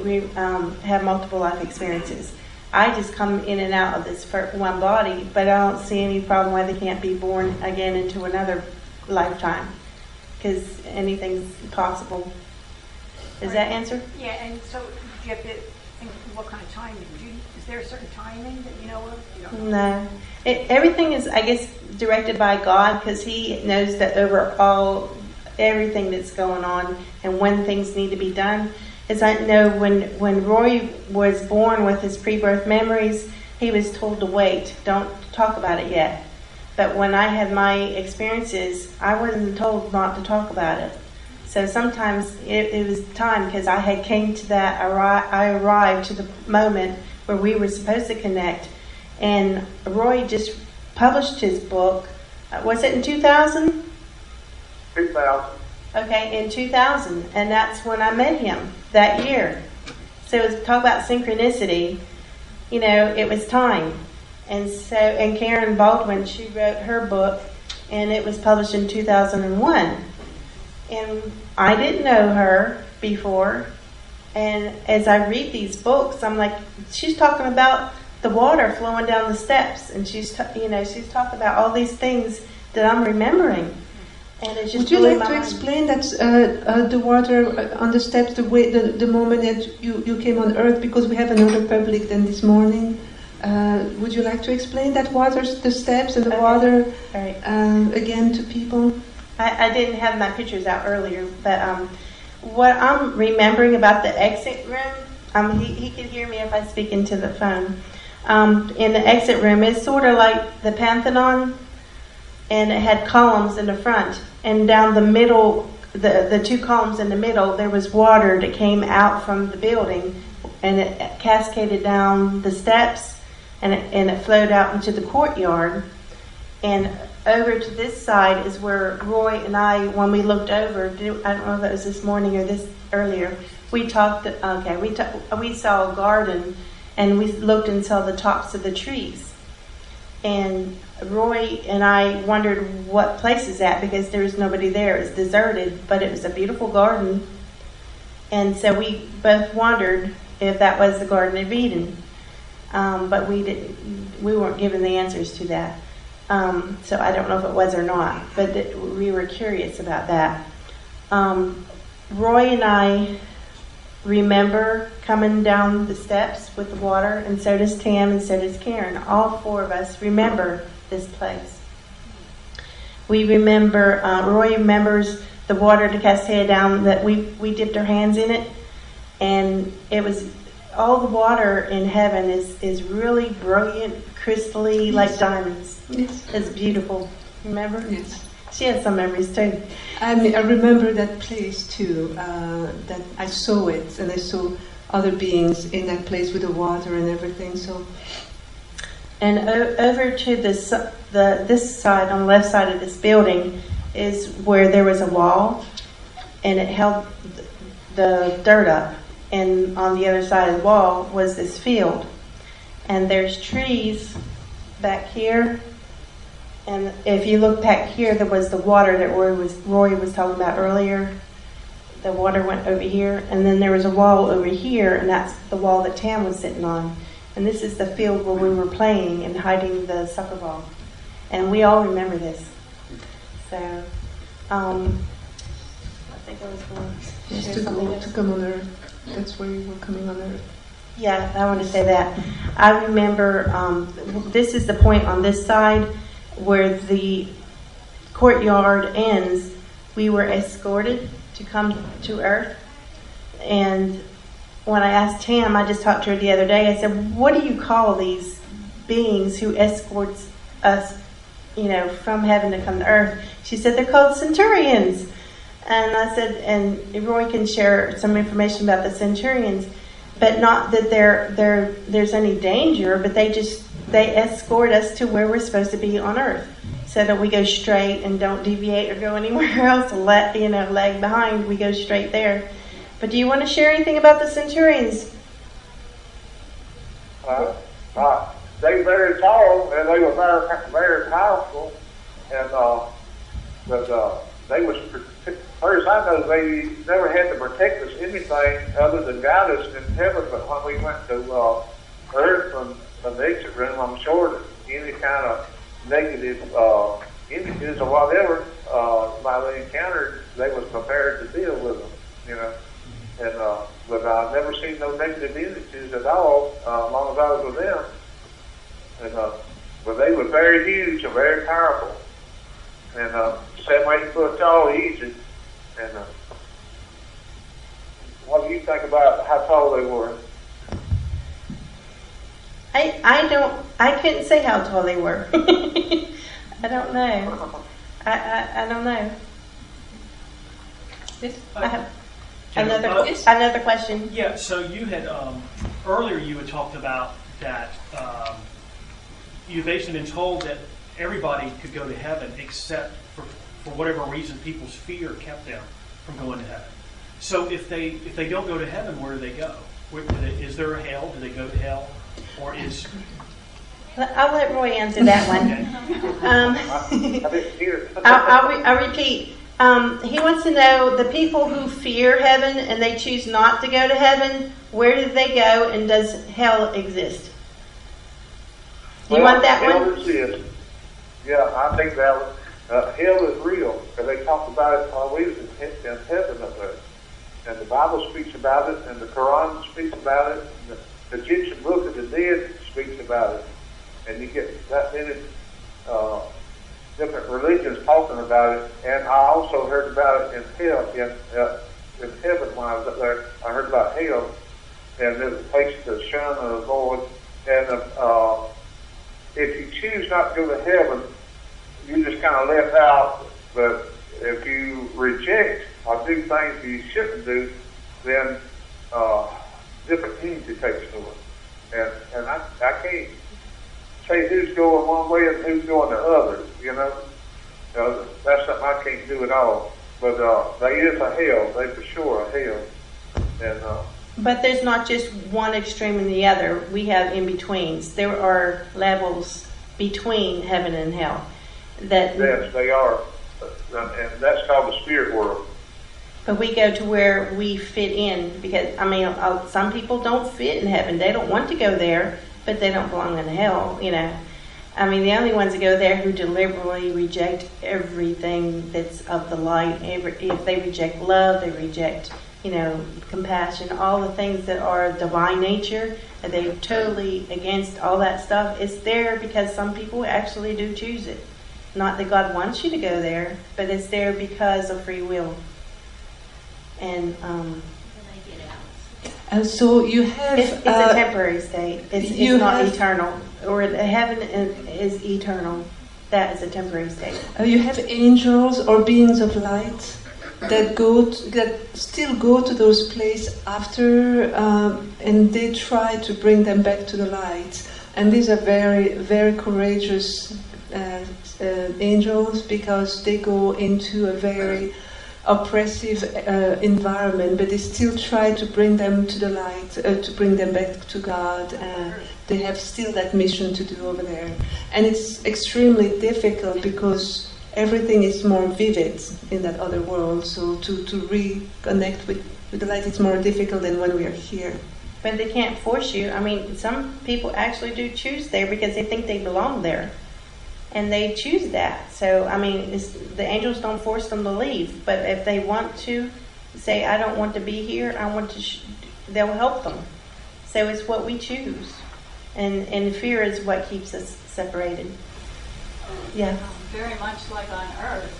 have multiple life experiences. I just come in and out of this one body, but I don't see any problem why they can't be born again into another lifetime, because anything's possible. Does that answer? Yeah, and so do you have to think what kind of timing? Is there a certain timing that you know of? You don't know? No. Everything is, I guess, directed by God, because He knows that overall everything that's going on and when things need to be done. As I know, when Roy was born with his pre-birth memories, he was told to wait. Don't talk about it yet. But when I had my experiences, I wasn't told not to talk about it. So sometimes it was time, because I had came to that, I arrived to the moment where we were supposed to connect. And Roy just published his book. Was it in 2000? 2000. Okay, in 2000, and that's when I met him that year. So talk about synchronicity. It was time. And Karen Baldwin, she wrote her book, and it was published in 2001. And I didn't know her before. And as I read these books, I'm like, she's talking about the water flowing down the steps, and she's talking about all these things that I'm remembering. And it just would you like to explain that the water on the steps, the moment that you came on Earth, because we have another public than this morning. Would you like to explain that water, the steps and the water, right. Again to people? I didn't have my pictures out earlier, but what I'm remembering about the exit room, he can hear me if I speak into the phone. In the exit room, it's sort of like the Pantheon, and it had columns in the front, and down the middle, the two columns in the middle, there was water that came out from the building, and it cascaded down the steps, and it flowed out into the courtyard. And over to this side is where Roy and I, when we looked over, I don't know if it was this morning or this earlier, we saw a garden, and we looked and saw the tops of the trees. And Roy and I wondered what place is that, because there was nobody there. It was deserted, but it was a beautiful garden. And so we both wondered if that was the Garden of Eden. But we weren't given the answers to that. So I don't know if it was or not, but we were curious about that. Roy and I remember coming down the steps with the water, and so does Tam, and so does Karen. All four of us remember this place. We remember, Roy remembers the water to cascade down, that we dipped our hands in it, and it was, all the water in heaven is really brilliant, crystally, like diamonds. Yes. It's beautiful. Remember? Yes. She has some memories too. I remember that place too, that I saw it, and I saw other beings in that place with the water and everything. So And over to this side, on the left side of this building, is where there was a wall, and it held the dirt up. And on the other side of the wall was this field. And there's trees back here. And if you look back here, there was the water that Roy was talking about earlier. The water went over here, and then there was a wall over here, and that's the wall that Tam was sitting on. And this is the field where we were playing and hiding the soccer ball. And we all remember this. So, I think I was going to share something else. To come on Earth. That's where you were coming on Earth. Yeah, I want to say that. I remember this is the point on this side where the courtyard ends. We were escorted to come to Earth. And when I asked Tam, I just talked to her the other day, I said, what do you call these beings who escorts us, from heaven to come to Earth? She said, they're called Centurions. And I said, and Roy can share some information about the Centurions, but not that there's any danger, but they escort us to where we're supposed to be on Earth, so that we go straight and don't deviate or go anywhere else and lag behind. We go straight there. But do you want to share anything about the Centurions? They were very tall, and they were very, very powerful, and but they was, as far as I know, they never had to protect us anything other than guide us in heaven. But when we went to Earth from the exit room, I'm sure that any kind of negative images or whatever by they encountered, they was prepared to deal with them, And but I've never seen no negative images at all as long as I was with them. And but they were very huge and very powerful, and 7-8 foot tall easy. And what do you think about how tall they were? I couldn't say how tall they were. I don't know. I don't know. I have another question. Yeah, so you had, earlier you had talked about that you've basically been told that everybody could go to heaven except for whatever reason people's fear kept them from going to heaven. So if they don't go to heaven, where do they go? Is there a hell? Do they go to hell? Or is... I'll let Roy answer that one. I'll repeat. He wants to know the people who fear heaven and they choose not to go to heaven, where do they go, and does hell exist? Do you want that hell one? Exists. Yeah, I think that hell is real. Because they talked about it while we was in heaven up there. And the Bible speaks about it, and the Quran speaks about it, and the Egyptian Book of the Dead speaks about it. And you get that many different religions talking about it. And I also heard about it in hell, in heaven when I was up there. I heard about hell, and there's a place to shun and avoid. And if you choose not to go to heaven, you just kind of left out. But if you reject or do things you shouldn't do, then different things it takes to it. And I can't say who's going one way and who's going the other, that's something I can't do at all. But there is a hell, they for sure a hell. And but there's not just one extreme and the other. We have in-betweens. There are levels between heaven and hell. Yes, they are. And that's called the spirit world. But we go to where we fit in, because, some people don't fit in heaven. They don't want to go there, but they don't belong in hell, The only ones that go there who deliberately reject everything that's of the light. If they reject love, they reject, compassion, all the things that are divine nature, and they're totally against all that stuff. It's there because some people actually do choose it. Not that God wants you to go there, but it's there because of free will. And so you have... It's a temporary state. It's not eternal. Or heaven is eternal. That is a temporary state. You have angels or beings of light that still go to those places after, and they try to bring them back to the light. And these are very, very courageous angels, because they go into a very oppressive environment, but they still try to bring them to the light, to bring them back to God. They have still that mission to do over there. And it's extremely difficult because everything is more vivid in that other world. So to reconnect with the light, it's more difficult than when we are here. But they can't force you. I mean, some people actually do choose there because they think they belong there. And they choose that. So, I mean, the angels don't force them to leave. But if they want to say, I don't want to be here, I want to, they'll help them. So it's what we choose. And fear is what keeps us separated. Yeah. Very much like on Earth,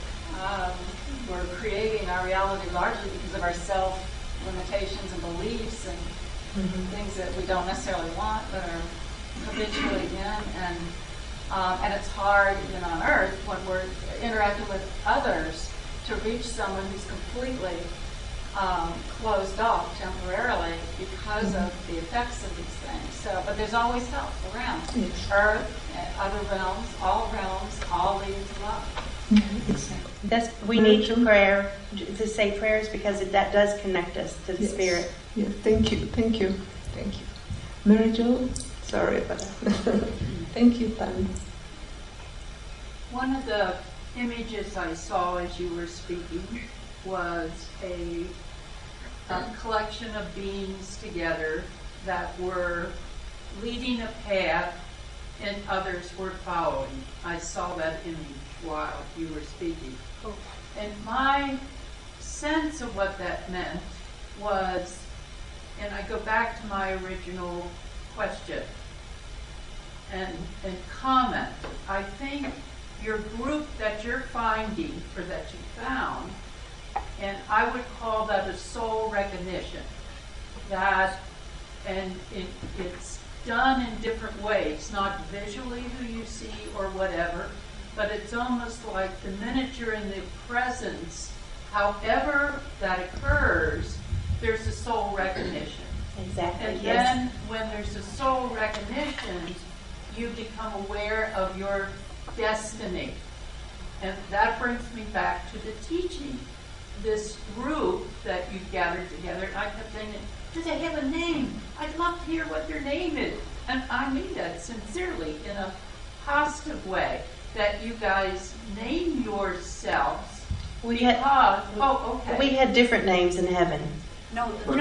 we're creating our reality largely because of our self-limitations and beliefs and things that we don't necessarily want but are habitually in. And it's hard even on Earth when we're interacting with others to reach someone who's completely closed off temporarily because of the effects of these things. So, but there's always help around. Yes. Earth, other realms, all lead to love. Exactly. We need prayer to say prayers because that does connect us to the Spirit. Yeah, thank you. Mary Jo? Sorry about that. Thank you, Pam. One of the images I saw as you were speaking was a collection of beings together that were leading a path and others were following. I saw that image while you were speaking. And my sense of what that meant was, and I go back to my original question and comment, I think your group that you're finding, or that you found, and I would call that a soul recognition. That, and it's done in different ways, not visually who you see or whatever, but it's almost like the minute you're in the presence, however that occurs, there's a soul recognition. Exactly. And yes. then when there's a soul recognition, you become aware of your destiny. And that brings me back to the teaching. This group that you've gathered together, and I kept saying, do they have a name? I'd love to hear what their name is. And I mean that sincerely in a positive way, that you guys name yourselves. We had different names in heaven. No. For A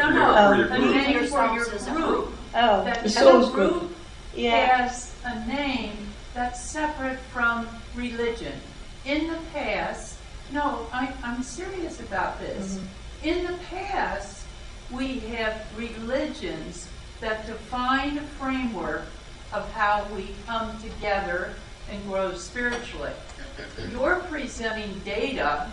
your name group. for your group. Oh, That The each soul's group yeah. has a name that's separate from religion. In the past, no, I'm serious about this. Mm-hmm. In the past, we have religions that define a framework of how we come together and grow spiritually. You're presenting data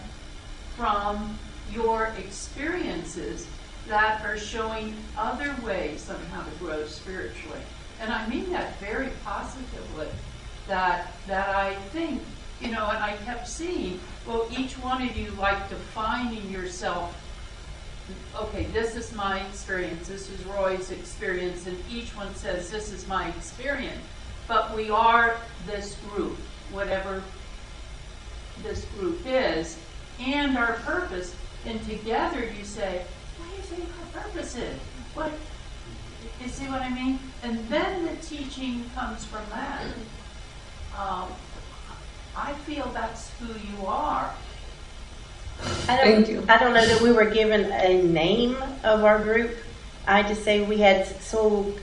from your experiences that are showing other ways on how to grow spiritually. And I mean that very positively, that I think, and I kept seeing, well, each one of you like defining yourself. Okay, this is my experience, this is Roy's experience, and each one says, this is my experience. But we are this group, whatever this group is, and our purpose. And together you say, what do you think our purpose is? What? You see what I mean? And then the teaching comes from that. I feel that's who you are. Thank you. I don't know that we were given a name of our group. I just say we had soul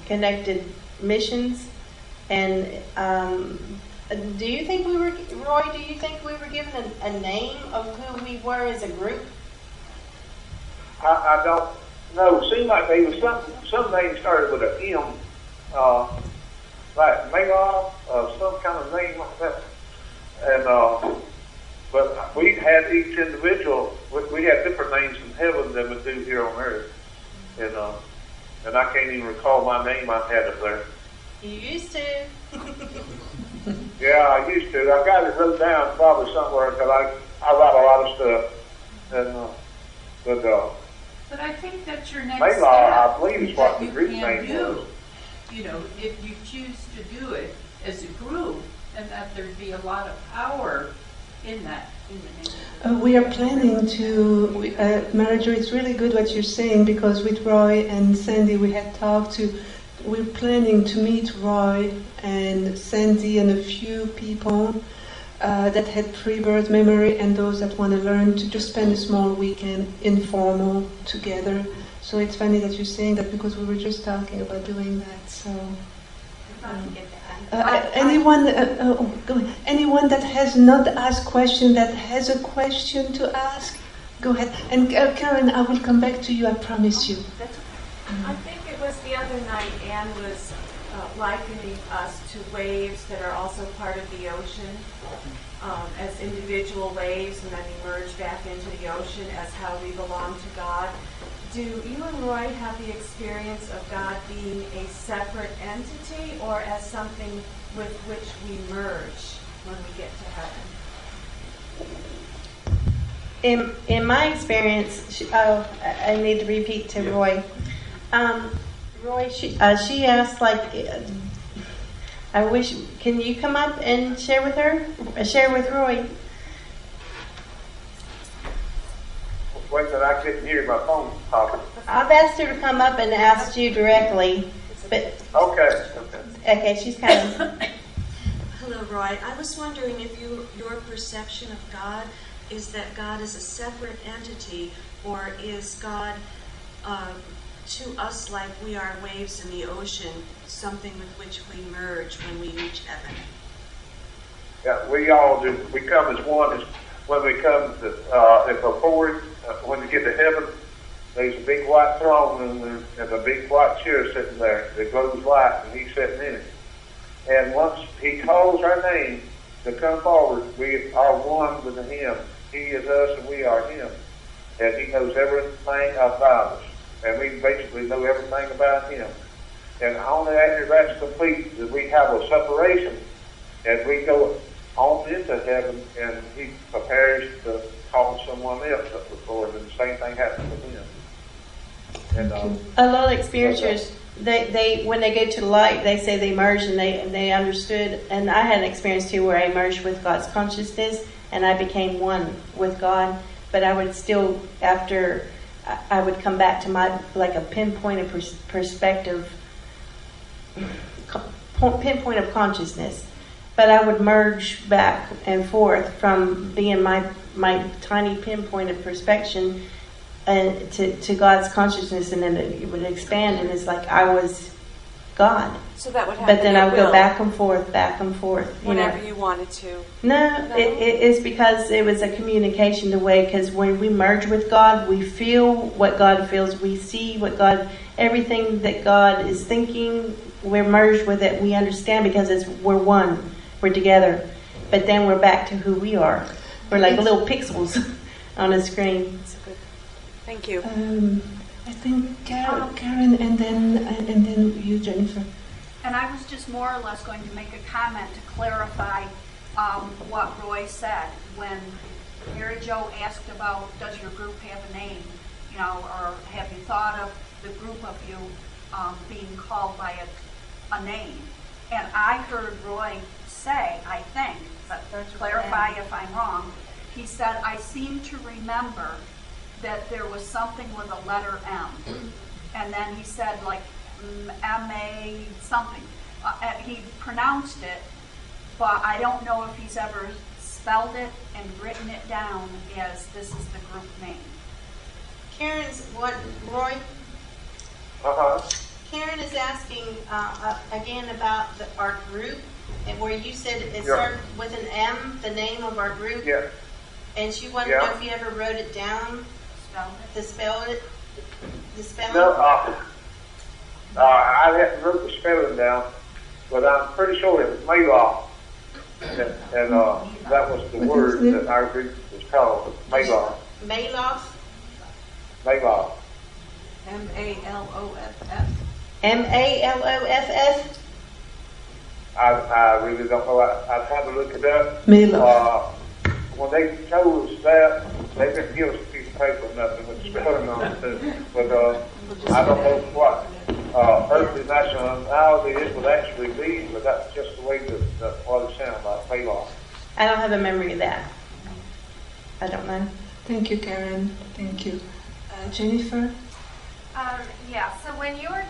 connected missions. And do you think we were, Roy, do you think we were given a name of who we were as a group? I don't know. It seemed like they was some name started with an M, like Maylaw, some kind of name like that. And but we had each individual. We had different names in heaven than we do here on earth. And I can't even recall my name I had up there. You used to. Yeah, I used to. I got it wrote down probably somewhere because I write a lot of stuff. And But I think that's your next Maylaw, step I believe, is that what the you group can name do. was. if you choose to do it as a group, and that there'd be a lot of power in that. We are planning to, Marjorie, it's really good what you're saying, because with Roy and Sandy we had talked to, we're planning to meet Roy and Sandy and a few people that had pre-birth memory and those that want to learn, to just spend a small weekend informal together. So it's funny that you're saying that, because we were just talking about doing that. So anyone that has not asked question, that has a question to ask, go ahead. And Karen, I will come back to you, I promise you. I think it was the other night Anne was likening us to waves that are also part of the ocean, as individual waves, and then emerge back into the ocean as how we belong to God. Do you and Roy have the experience of God being a separate entity, or as something with which we merge when we get to heaven? In my experience, I need to repeat to Roy. Roy, she asked, like, I wish, can you come up and share with her? Share with Roy. Wait a minute, I couldn't hear my phone talking. I've asked her to come up and ask you directly. But okay, she's coming. Hello, Roy. I was wondering if your perception of God is that God is a separate entity, or is God to us like we are waves in the ocean, something with which we merge when we reach heaven? Yeah, we all do. We come as one. When we come to, when we get to heaven, there's a big white throne and a big white chair sitting there that glows light, and he's sitting in it. And once he calls our name to come forward, we are one with him. He is us and we are him. And he knows everything about us. And we basically know everything about him. And only after that's complete that we have a separation as we go on into heaven, and he prepares to call someone else up before him, and the same thing happens with him. And a lot of experiencers, they when they go to the light, they say they merged and they understood. And I had an experience too where I merged with God's consciousness and I became one with God. But I would still, after I would come back to my, like a pinpointed perspective, pinpoint of consciousness. But I would merge back and forth from being my tiny pinpoint of perspection to God's consciousness, and then it would expand, and it's like I was God. So that would happen. But then I would go back and forth. Whenever you wanted to. No, it's because it was a communication way. Because when we merge with God, we feel what God feels. We see what God, everything that God is thinking. We're merged with it. We understand because we're one. We're together. But then we're back to who we are. We're like little pixels on a screen. That's good. Thank you. I think Karen, and then you, Jennifer. And I was just more or less going to make a comment to clarify what Roy said when Mary Jo asked about, does your group have a name, or have you thought of the group of you being called by a name? And I heard Roy say, I think, but clarify if I'm wrong, he said, I seem to remember that there was something with a letter M. And then he said, like, M-A something. He pronounced it, but I don't know if he's ever spelled it and written it down as this is the group name. Karen's, what, Roy? Karen is asking again about our group, and where you said it started with an M, the name of our group. Yeah. And she wanted to know if you ever wrote it down, the spelling. No, I haven't wrote the spelling down, but I'm pretty sure it was Maylaw. And that was the word that our group was called, Maylaw. Maylaw? Maylaw. M-A-L-O-F-F. M-A-L-O-F-F? I really don't know. I'd have to look it up. Maylaw. When they chose that, they didn't give us a piece of paper or nothing with the spelling on it too. But I don't know what. earthly nationality it would actually be, but that's just the way that what it sounds like, Bela. I don't have a memory of that. I don't know. Thank you, Karen. Thank you. Jennifer? Yeah, so when you were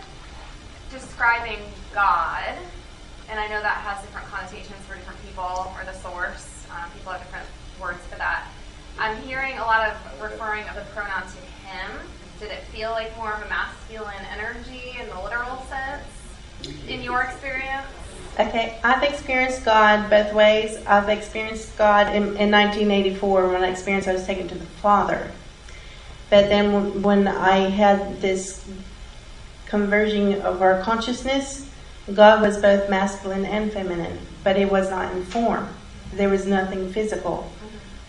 describing God, and I know that has different connotations for different people, or the source, people have different words for that. I'm hearing a lot of referring of the pronoun to him. Did it feel like more of a masculine energy in the literal sense in your experience? Okay, I've experienced God both ways. I've experienced God in 1984 when I experienced I was taken to the Father. But then when I had this conversion of our consciousness, God was both masculine and feminine, but it was not in form. There was nothing physical.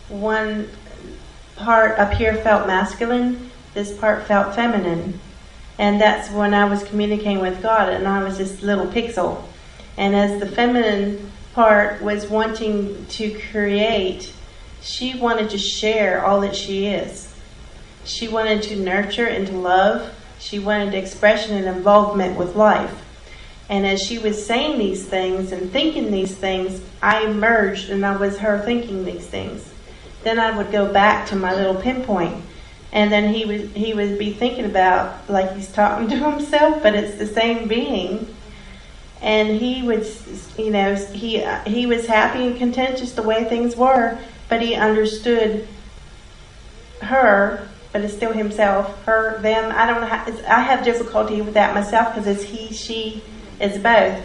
One part up here felt masculine, this part felt feminine. And that's when I was communicating with God, and I was this little pixel. And as the feminine part was wanting to create, she wanted to share all that she is. She wanted to nurture and to love. She wanted expression and involvement with life. And as she was saying these things and thinking these things, I emerged and I was her thinking these things. Then I would go back to my little pinpoint. And then he would be thinking about, like he's talking to himself, but it's the same being. And he would, you know, he was happy and content just the way things were, but he understood her, but it's still himself, her, them. I don't know how, I have difficulty with that myself because it's he, she, it's both.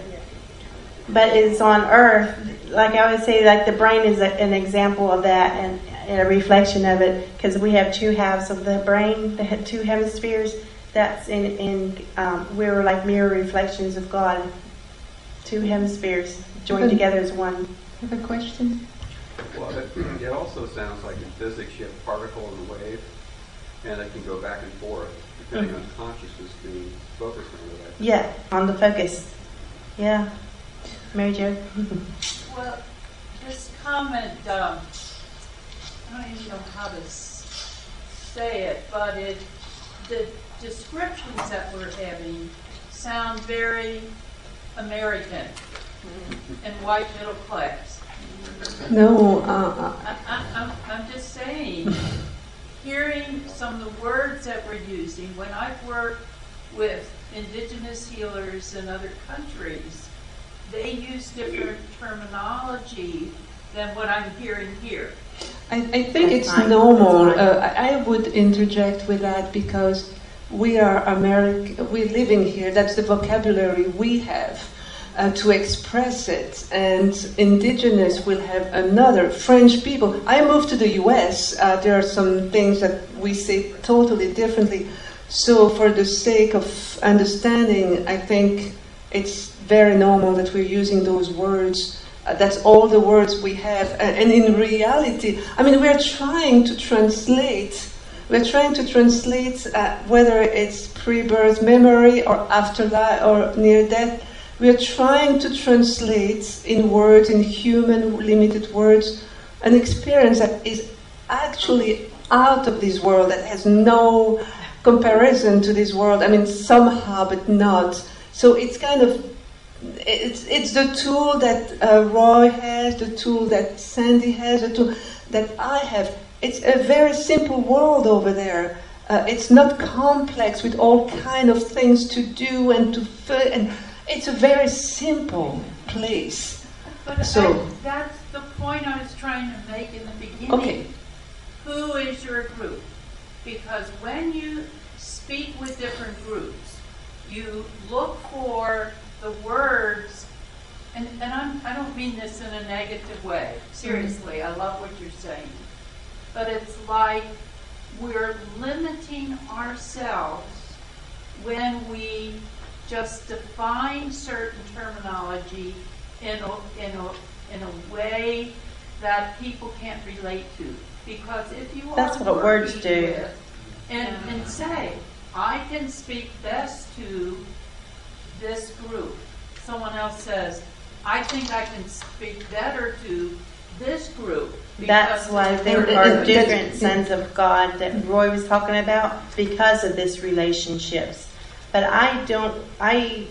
But it's on earth, like I would say, like the brain is an example of that and a reflection of it, because we have two halves of the brain, the two hemispheres. That's we're like mirror reflections of God. Two hemispheres joined together as one. Have a question? Well, it also sounds like in physics you have particle and wave, and it can go back and forth depending on consciousness being focused on it. Yeah, on the focus. Yeah. Mary Jo? Well, this comment, I don't even know how to say it, but the descriptions that we're having sound very American and white middle class. No. I'm just saying, hearing some of the words that we're using, when I've worked with indigenous healers in other countries, they use different terminology than what I'm hearing here. I think it's normal. I would interject with that because we are American. We're living here. That's the vocabulary we have to express it. And indigenous will have another. French people. I moved to the U.S. There are some things that we say totally differently. So for the sake of understanding, I think it's very normal that we're using those words. That's all the words we have. And in reality, I mean, we're trying to translate. Whether it's pre-birth memory or afterlife or near death. We're trying to translate in words, in human limited words, an experience that is actually out of this world, that has no comparison to this world. I mean, somehow, but not. So it's kind of, it's the tool that Roy has, the tool that Sandy has, the tool that I have. It's a very simple world over there. It's not complex with all kind of things to do and and it's a very simple place. But so that's the point I was trying to make in the beginning. Okay. Who is your group? Because when you speak with different groups, you look for the words, and I don't mean this in a negative way. Seriously, I love what you're saying. But it's like we're limiting ourselves when we just define certain terminology in a way that people can't relate to. Because if you That's what words do. And say, I can speak best to this group. Someone else says, I think I can speak better to this group. That's why there are different sons of God that Roy was talking about because of this relationships. But I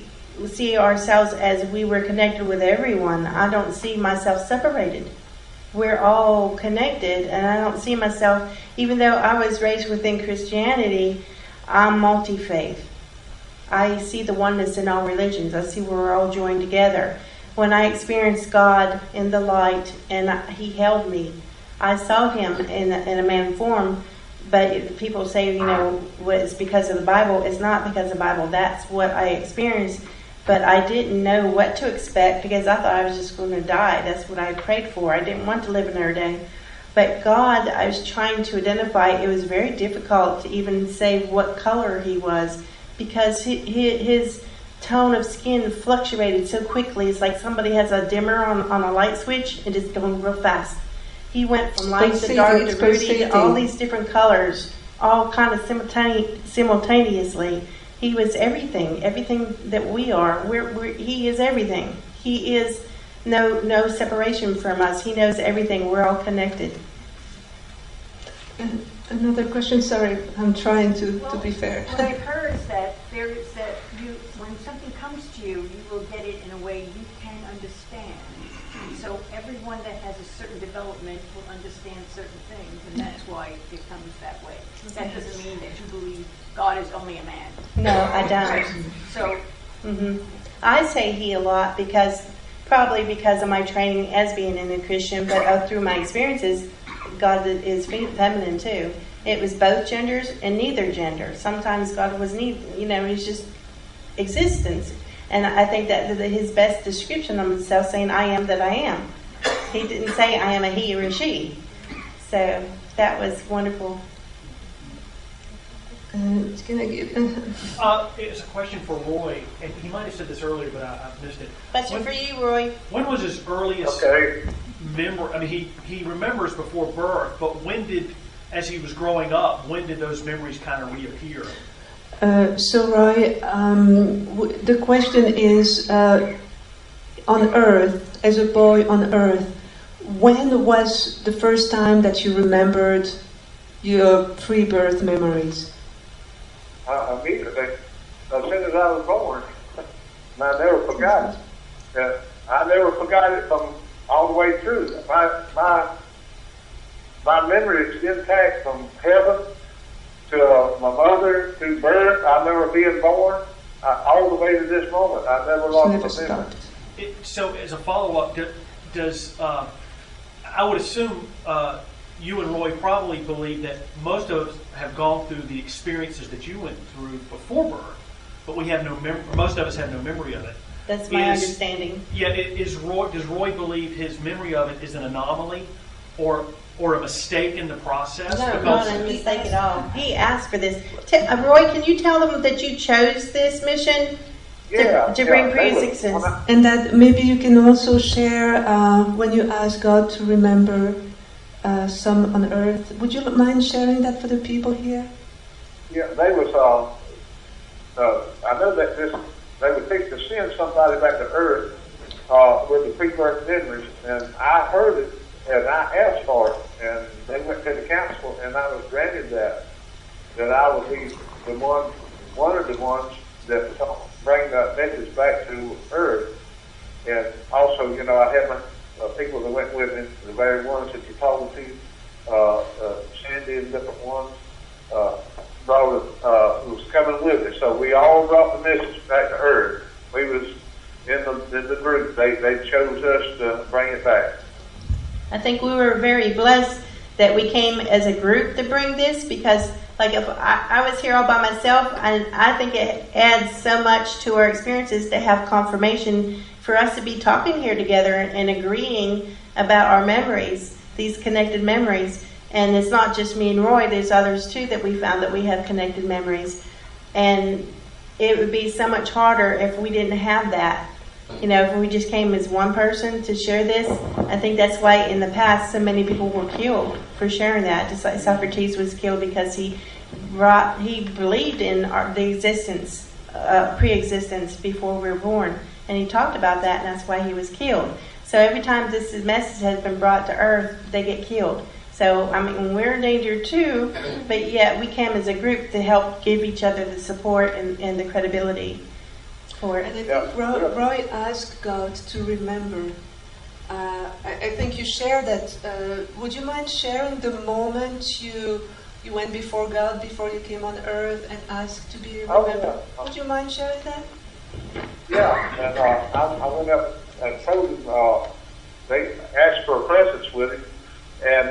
see ourselves as we were connected with everyone. I don't see myself separated. We're all connected, and I don't see myself, even though I was raised within Christianity, I'm multi-faith. I see the oneness in all religions. I see where we're all joined together. When I experienced God in the light and He held me, I saw Him in a man form. But people say, it's because of the Bible. It's not because of the Bible. That's what I experienced. But I didn't know what to expect because I thought I was just going to die. That's what I prayed for. I didn't want to live another day. But God, I was trying to identify. It was very difficult to even say what color He was because His tone of skin fluctuated so quickly. It's like somebody has a dimmer on a light switch and it's going real fast. He went from light to dark to ruddy to all these different colors, all kind of simultaneously. He was everything that we are. He is everything. He is no separation from us. He knows everything. We're all connected. Another question. Sorry, I'm trying to be fair. What I've heard is that when something comes to you, you will get it in a way you can understand. So everyone that has a certain development will understand certain things, and that's why it comes that way. That doesn't mean that you believe God is only a man. No, I don't. So, I say He a lot probably because of my training as being a Christian, but through my experiences, God is feminine too. It was both genders and neither gender. Sometimes God was neither. He's just existence. And I think that His best description of Himself, saying, I am that I am. He didn't say I am a he or a she. So that was wonderful. Can I give? It's a question for Roy, and he might have said this earlier, but I missed it. Question for you, Roy. When was his earliest memory? I mean, he remembers before birth, but as he was growing up, when did those memories kind of reappear? So, Roy, the question is, on Earth, as a boy on Earth, when was the first time that you remembered your pre-birth memories? Immediately, as soon as I was born. And I never forgot it. I never forgot it from all the way through. My memory is intact from heaven to my mother, to birth. I remember being born, all the way to this moment. I never lost my memory. So, as a follow-up, does I would assume you and Roy probably believe that most of us have gone through the experiences that you went through before birth, but we have no most of us have no memory of it. That's my understanding. Yeah, does Roy believe his memory of it is an anomaly or a mistake in the process? No, not a mistake at all. He asked for this. Roy, can you tell them that you chose this mission to bring pre-existence? And that maybe you can also share when you ask God to remember some on Earth. Would you mind sharing that for the people here? Yeah, they was. I know that they would think to send somebody back to Earth with the pre-birth memories, and I heard it. And I asked for it, and they went to the council, and I was granted that I would be one of the ones that bring that message back to Earth. And also, I had my people that went with me, the very ones that you talked to, Sandy and different ones, was coming with me. So we all brought the message back to Earth. We was in the group. They chose us to bring it back. I think we were very blessed that we came as a group to bring this, because if I was here all by myself, and I think it adds so much to our experiences to have confirmation for us to be talking here together and agreeing about our memories, these connected memories. And it's not just me and Roy, there's others too that we found that we have connected memories. And it would be so much harder if we didn't have that. If we just came as one person to share this. I think that's why in the past so many people were killed for sharing that. Just like Socrates was killed because he believed in the existence, pre-existence before we were born. And he talked about that, and that's why he was killed. So every time this message has been brought to Earth, they get killed. So, I mean, we're in danger too, but yet we came as a group to help give each other the support and the credibility for it. And I think Roy asked God to remember. I think you shared that. Would you mind sharing the moment you went before God, before you came on earth, and asked to be remembered? Would you mind sharing that? Yeah, and I went up and told him, they asked for a presence with him, and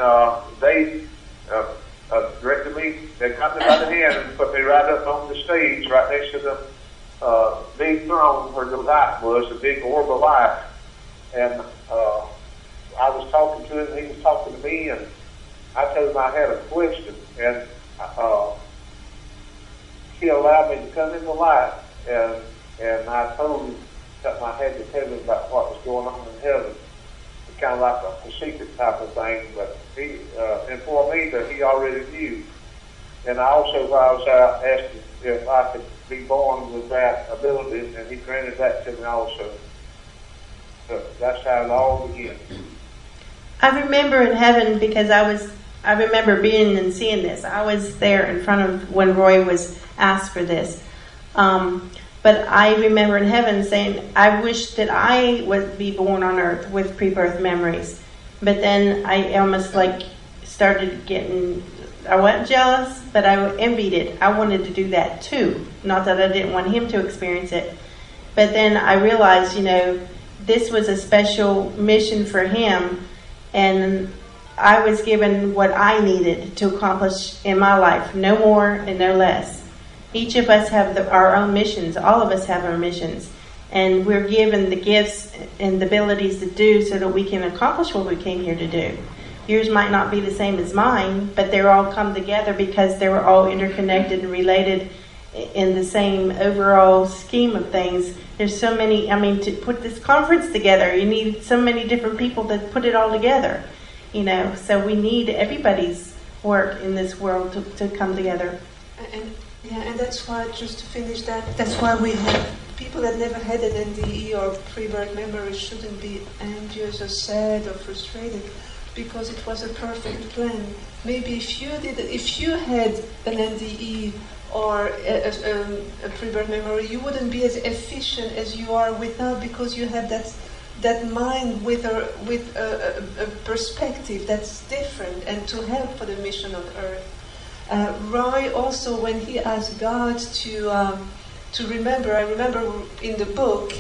they directed me, they got me by the hand and put me right up on the stage, right next to the big throne where the light was, the big orb of light. And I was talking to him, he was talking to me, and I told him I had a question, and he allowed me to come in the light, and I told him something I had to tell him about what was going on in heaven. It's kind of like a secret type of thing, but he informed me that he already knew. And I also, while I was out, asked him if I could be born with that ability, and he granted that to me also. So that's how it all began. I remember in heaven because I remember being and seeing this. I was there in front of when Roy was asked for this. But I remember in heaven saying, I wish that I would be born on earth with pre-birth memories. But then I almost started getting, I wasn't jealous, but I envied it. I wanted to do that too. Not that I didn't want him to experience it. But then I realized, this was a special mission for him, and I was given what I needed to accomplish in my life, no more and no less. Each of us have our own missions. All of us have our missions, and we're given the gifts and the abilities to do so that we can accomplish what we came here to do. Yours might not be the same as mine, but they're all come together because they were all interconnected and related in the same overall scheme of things. There's so many, to put this conference together, you need so many different people to put it all together, so we need everybody's work in this world to come together. And that's why, just to finish that's why we have people that never had an NDE or pre-birth memory shouldn't be envious or sad or frustrated, because it was a perfect plan. Maybe if you had an NDE or a pre-birth memory, you wouldn't be as efficient as you are without, because you have that mind with a perspective that's different and to help for the mission on earth. Roy also, when he asked God to remember, I remember in the book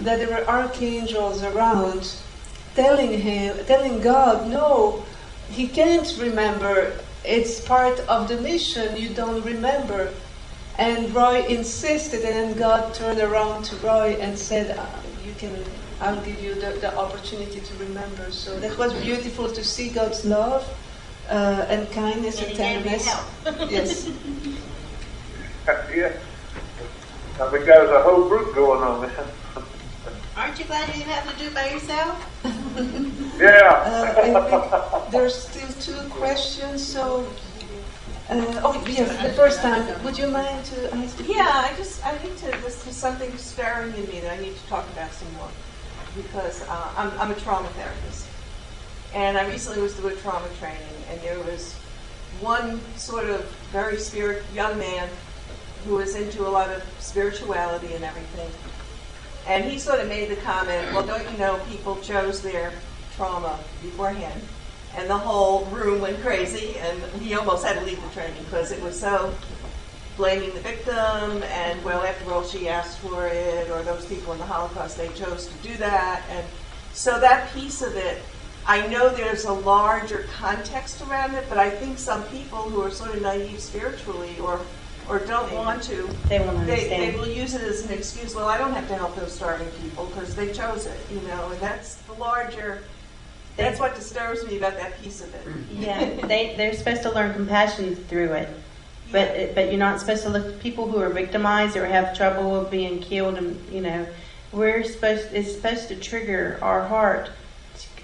that there were archangels around telling God, no, he can't remember. It's part of the mission. You don't remember. And Roy insisted, and then God turned around to Roy and said, I'll give you the opportunity to remember. So that was beautiful to see God's love and kindness and tenderness. Yes. Yeah. I think there's a whole group going on there. Aren't you glad you didn't have to do it by yourself? Yeah. There's still 2 questions, so... yes, the first time. Would you mind to ask? Yeah, I think this is something stirring in me that I need to talk about some more, because I'm a trauma therapist. And I recently was doing trauma training, and there was one sort of very young man who was into a lot of spirituality and everything. And he sort of made the comment, well, don't you know people chose their trauma beforehand? And the whole room went crazy, and he almost had to leave the training because it was so blaming the victim, and, well, after all, she asked for it, or those people in the Holocaust, they chose to do that. And so that piece of it, I know there's a larger context around it, but I think some people who are sort of naive spiritually or don't want to, they will use it as an excuse. Well, I don't have to help those starving people because they chose it, and that's the larger, that's what disturbs me about that piece of it. Yeah, they're supposed to learn compassion through it. But you're not supposed to look at people who are victimized or have trouble with being killed, and it's supposed to trigger our heart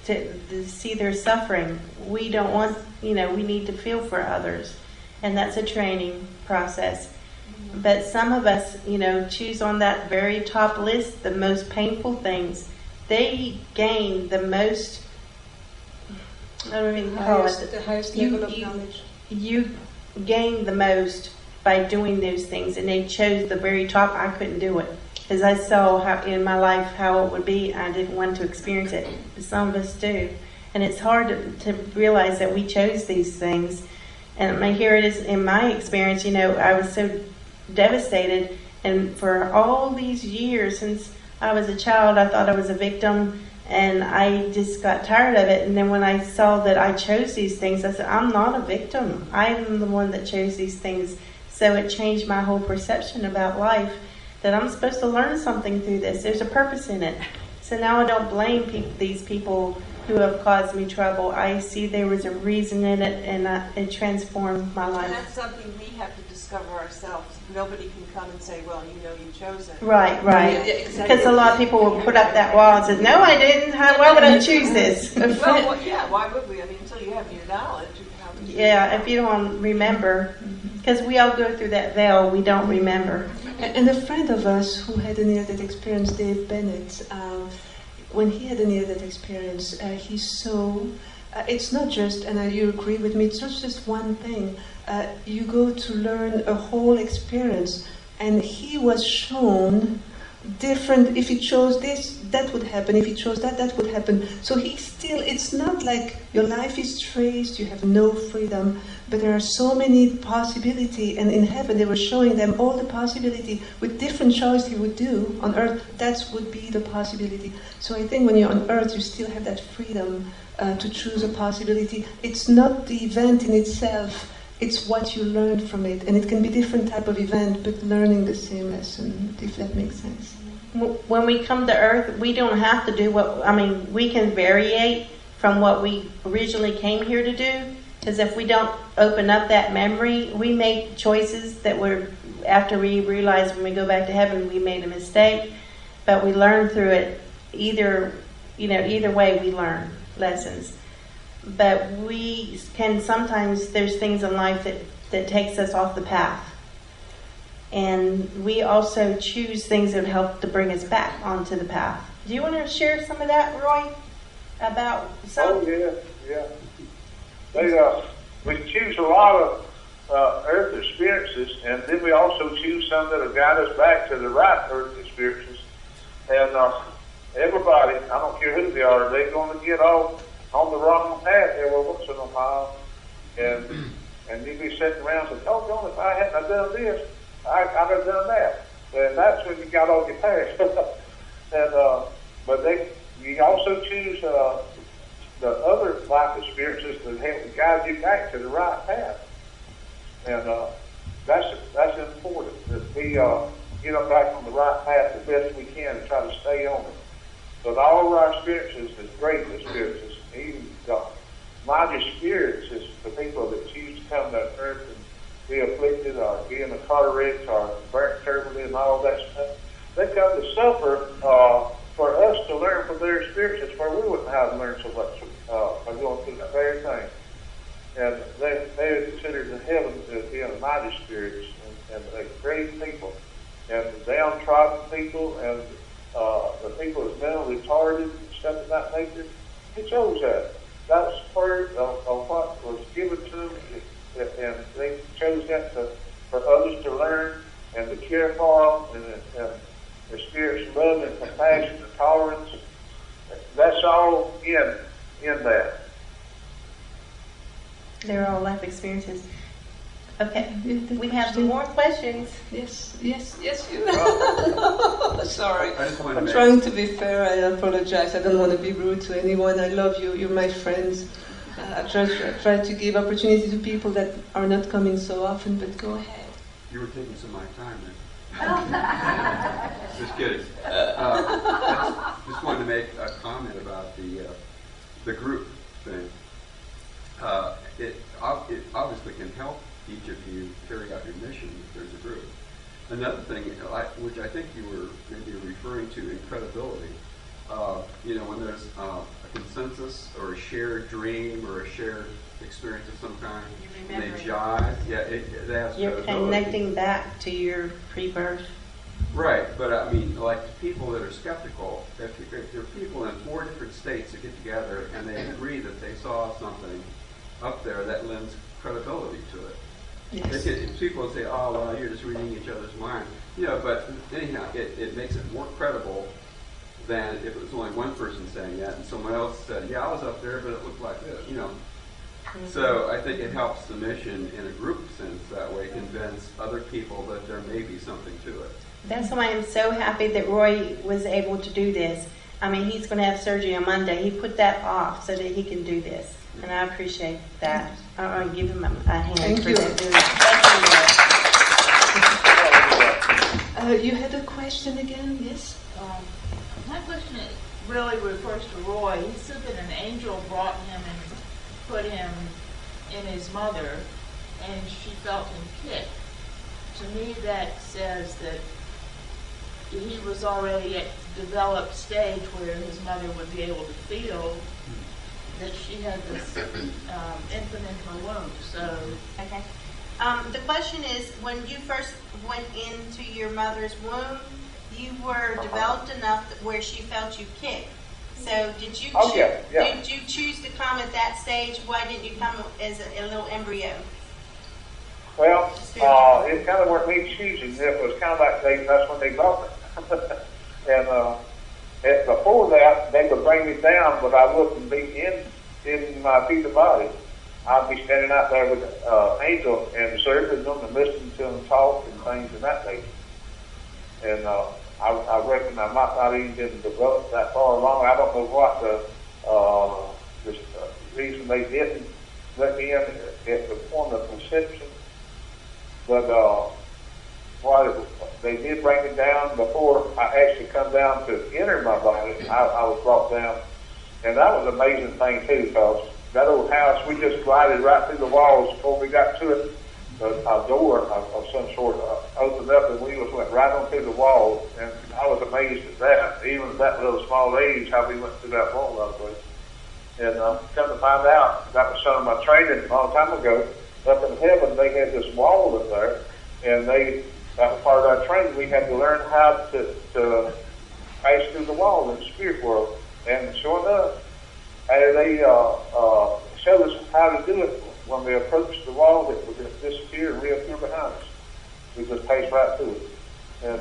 to see their suffering. We don't want, we need to feel for others, and that's a training process. But some of us, choose on that very top list the most painful things. They gain the most I don't even call it The highest you- level of you- knowledge. You gain the most by doing those things, and they chose the very top. I couldn't do it because I saw how in my life how it would be. I didn't want to experience it, but some of us do, and it's hard to realize that we chose these things. And here it is in my experience. I was so devastated, and for all these years since I was a child, I thought I was a victim. And I just got tired of it. And then when I saw that I chose these things, I said, I'm not a victim. I am the one that chose these things. So it changed my whole perception about life, that I'm supposed to learn something through this. There's a purpose in it. So now I don't blame these people who have caused me trouble. I see there was a reason in it, and it transformed my life. And that's something we have to discover ourselves. Nobody can come and say, well, you chose it. Right. Yeah, exactly. Because a lot of people will put up that wall and say, no, I didn't. Why would I choose this? Well, yeah, why would we? I mean, until you have your knowledge. Yeah, if you don't remember. Because we all go through that veil, we don't remember. And a friend of us who had a near-death experience, Dave Bennett, when he had a near-death experience, he saw, it's not just, and you agree with me, it's not just one thing. You go to learn a whole experience, and he was shown different, if he chose this, that would happen, if he chose that, that would happen. So it's not like your life is traced, you have no freedom, but there are so many possibilities, and in heaven they were showing them all the possibility with different choice you would do on earth. That would be the possibility. So I think when you're on earth, you still have that freedom to choose a possibility. It's not the event in itself, it's what you learn from it, and it can be different type of event, but learning the same lesson, if that makes sense. When we come to earth, we don't have to do we can variate from what we originally came here to do, because if we don't open up that memory, we make choices that were, after we realize when we go back to heaven, we made a mistake, but we learn through it. Either way we learn lessons. But we can sometimes, there's things in life that takes us off the path. And we also choose things that help to bring us back onto the path. Do you want to share some of that, Roy? About some? Oh, yeah. We choose a lot of earth experiences, and then we also choose some that will guide us back to the right earth experiences. And everybody, I don't care who they are, they're going to get off on the wrong path every once in a while, and you be sitting around and saying, oh, God, if I hadn't done this, I'd have done that. And that's when you got off your path. But you also choose the other life experiences that help guide you back to the right path. And that's important, that we get back on the right path the best we can and try to stay on it. But all of our experiences is great experiences. Even mighty spirits is the people that choose to come to earth and be afflicted or be in a car wreck or burnt terribly and all that stuff. They come to suffer for us to learn from their experiences, where we wouldn't have to learn so much by going through that very thing. And they are considered in heaven as being mighty spirits and great people. And the downtrodden people and the people that's mentally retarded and stuff of that nature, he chose that. That's part of what was given to them, and they chose that for others to learn and to care for them, and the Spirit's love and compassion and tolerance. That's all in that. They're all life experiences. Okay, we have some more questions. Yes, you. Sorry. I'm trying to be fair. I apologize. I don't want to be rude to anyone. I love you. You're my friends. I try to give opportunity to people that are not coming so often, but go ahead. You were taking some of my time then. Just kidding. I just wanted to make a comment about the group thing. It obviously can help each of you carry out your mission if there's a group. Another thing, which I think you were maybe referring to, in credibility, when there's a consensus or a shared dream or a shared experience of some kind, and they jive, it adds You're credibility. connecting back to your pre-birth Right, but I mean, like people that are skeptical, if there are people in 4 different states that get together and they agree that they saw something up there that lends credibility to it. Yes. If people say, oh, well, you're just reading each other's mind. You know, but anyhow, it makes it more credible than if it was only one person saying that and someone else said, yeah, I was up there, but it looked like this, you know. Mm-hmm. So I think it helps the mission in a group sense that way, convince other people that there may be something to it. That's why I'm so happy that Roy was able to do this. I mean, he's going to have surgery on Monday. He put that off so that he can do this. And I appreciate that. I'll give him a hand. Thank for you. That. You had a question again? Yes? My question really refers to Roy. He said that an angel brought him and put him in his mother, and she felt him kick. To me, that says that he was already at the developed stage where his mother would be able to feel that she had this infant in her womb. So, Okay. The question is, when you first went into your mother's womb, you were developed enough where she felt you kick. So did you did you choose to come at that stage? Why didn't you come as a little embryo? Well, it kind of weren't me choosing. It was kind of like that's when they brought it. And before that, they would bring me down, but I wouldn't be in my fetal body. I'd be standing out there with angel and observing them and listening to them talk and things of that nature. And I reckon I might not even been developed that far along. I don't know what the reason they didn't let me in at the point of conception. But they did bring me down before I actually come down to enter my body. I was brought down. And that was an amazing thing too, because that old house, we just glided right through the walls before we got to it. A door of some sort opened up and we just went right on through the wall. And I was amazed at that, even at that little small age, how we went through that wall that way. And come to find out, that was some of my training a long time ago. Up in heaven, they had this wall up there, and that was part of our training. We had to learn how to pass through the wall in the spirit world. And sure enough, they showed us how to do it. When we approached the wall, it would just disappear and reappear behind us. We just passed right through it. And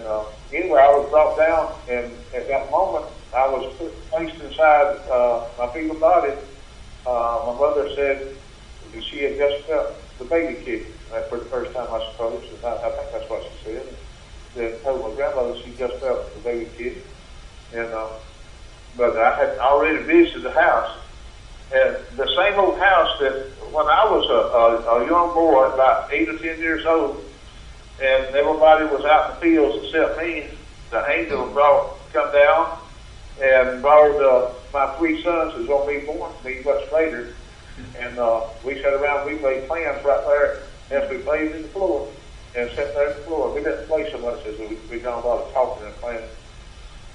anyway, I was brought down, and at that moment, I was placed inside my fetal body. My mother said that she had just felt the baby kick for the first time, I suppose. And I think that's what she said. Then told my grandmother she just felt the baby kick. And but I had already visited the house. And the same old house that when I was a young boy, about 8 or 10 years old, and everybody was out in the fields except me, the angel come down and brought my 3 sons who was going to be born to me much later. And we sat around, we made plans right there as we played in the floor and sat there at the floor. We didn't play so much as we done a lot of talking and planning.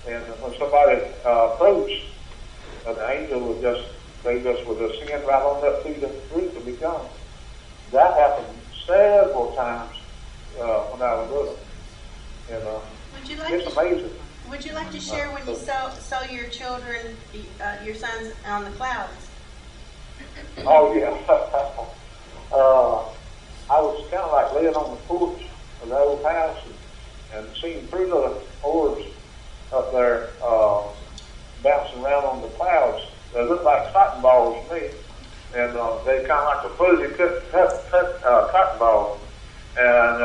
And when somebody approached, the angel would just ascend right on up through the roof and be gone. That happened several times when I was little. And it's amazing. Would you like to share when you saw your children, your sons on the clouds? Oh, yeah. I was kind of like laying on the porch of the old house and seeing 3 little orbs up there bouncing around on the clouds. They looked like cotton balls to me. And they kind of like a fuzzy cotton ball. And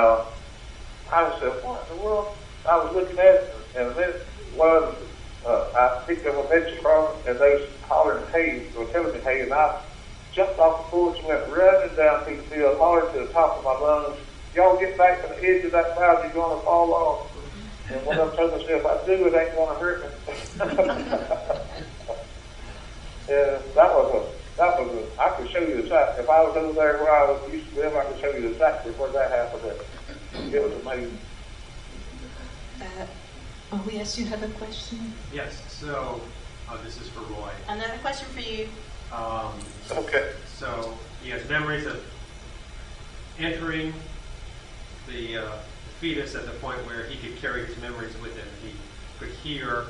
I said, what in the world? I was looking at it, and then I picked up a message from them, and they was hollering, hey, or telling me, hey, and I jumped off the porch and went running down through the field, hollering to the top of my lungs, y'all get back to the edge of that cloud, you're going to fall off. And one of them told me, if I do, it ain't going to hurt me. Yeah, that was I could show you exactly. If I was over there where I used to live, I could show you exactly where that happened at. It was amazing. Yes, you have a question? Yes, so this is for Roy. Another question for you. Okay. So he has memories of entering the fetus at the point where he could carry his memories with him. He could hear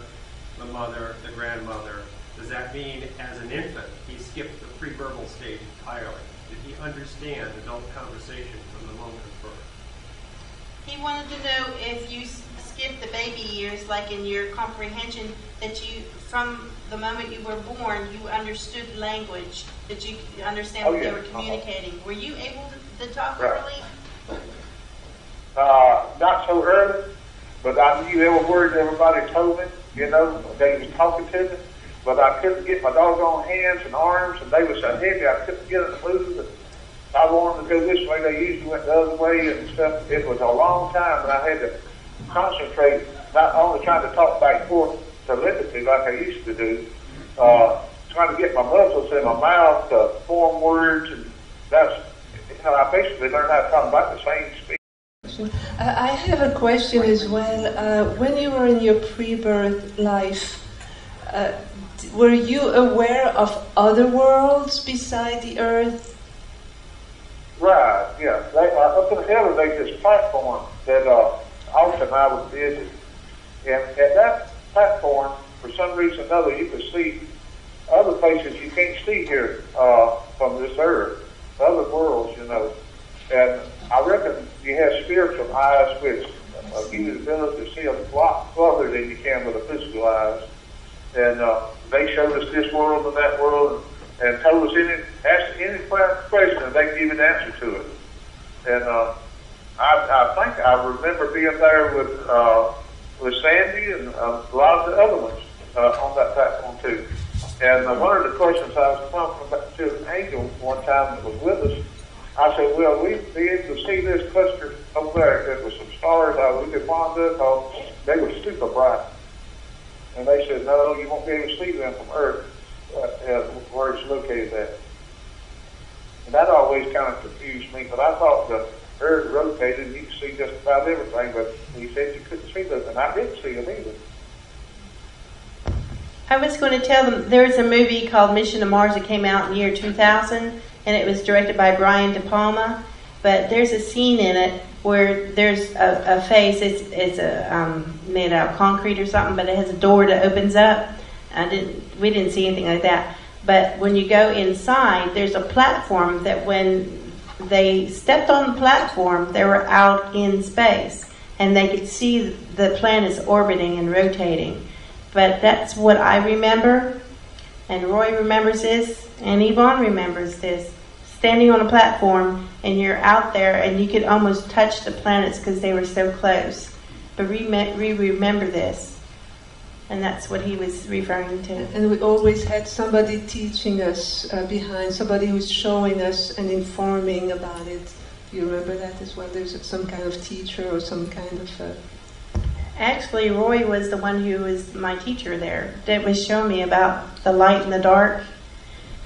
the mother, the grandmother. Does that mean as an infant he skipped the pre-verbal stage entirely? Did he understand adult conversation from the moment of birth? He wanted to know if you skipped the baby years, like in your comprehension, that you, from the moment you were born, you understood language, that you could understand what they were communicating. Were you able to talk early? Not so early, but I knew every word everybody told me. You know, they was talking to me, but I couldn't get my doggone hands and arms, and they were so heavy I couldn't get them to move. And I wanted to go this way, they usually went the other way and stuff. It was a long time, and I had to concentrate, not only trying to talk back and forth telepathy like I used to do, trying to get my muscles in my mouth to form words, and that's, you know, I basically learned how to talk about the same speech. I have a question as well. When you were in your pre-birth life, were you aware of other worlds beside the earth? Right, yeah. Up in heaven, there's this platform that Austin and I would visit. And at that platform, for some reason or another, you could see other places you can't see here from this earth, other worlds, you know. And I reckon you have spiritual eyes which give you the ability to see a lot further than you can with the physical eyes. And they showed us this world and that world, and told us asked any question, and they give an answer to it. And I think I remember being there with Sandy and a lot of the other ones on that platform too. And one of the questions I was talking about to an angel one time that was with us, I said, "Will we be able to see this cluster over there? There were some stars we could wander because they were super bright." And they said, "No, you won't be able to see them from Earth, where it's located at." And that always kind of confused me, but I thought the Earth rotated and you could see just about everything, but he said you couldn't see them, and I didn't see them either. I was going to tell them, there was a movie called Mission to Mars that came out in the year 2000, and it was directed by Brian De Palma, but there's a scene in it where there's a face, it's made out of concrete or something, but it has a door that opens up. We didn't see anything like that. But when you go inside, there's a platform that when they stepped on the platform, they were out in space, and they could see the planets orbiting and rotating. But that's what I remember, and Roy remembers this, and Yvonne remembers this. Standing on a platform, and you're out there, and you could almost touch the planets because they were so close. But we remember this, and that's what he was referring to. And we always had somebody teaching us behind, somebody who's showing us and informing about it. Do you remember that as well? There's some kind of teacher or some kind of... Actually, Roy was the one who was my teacher there, that was showing me about the light and the dark.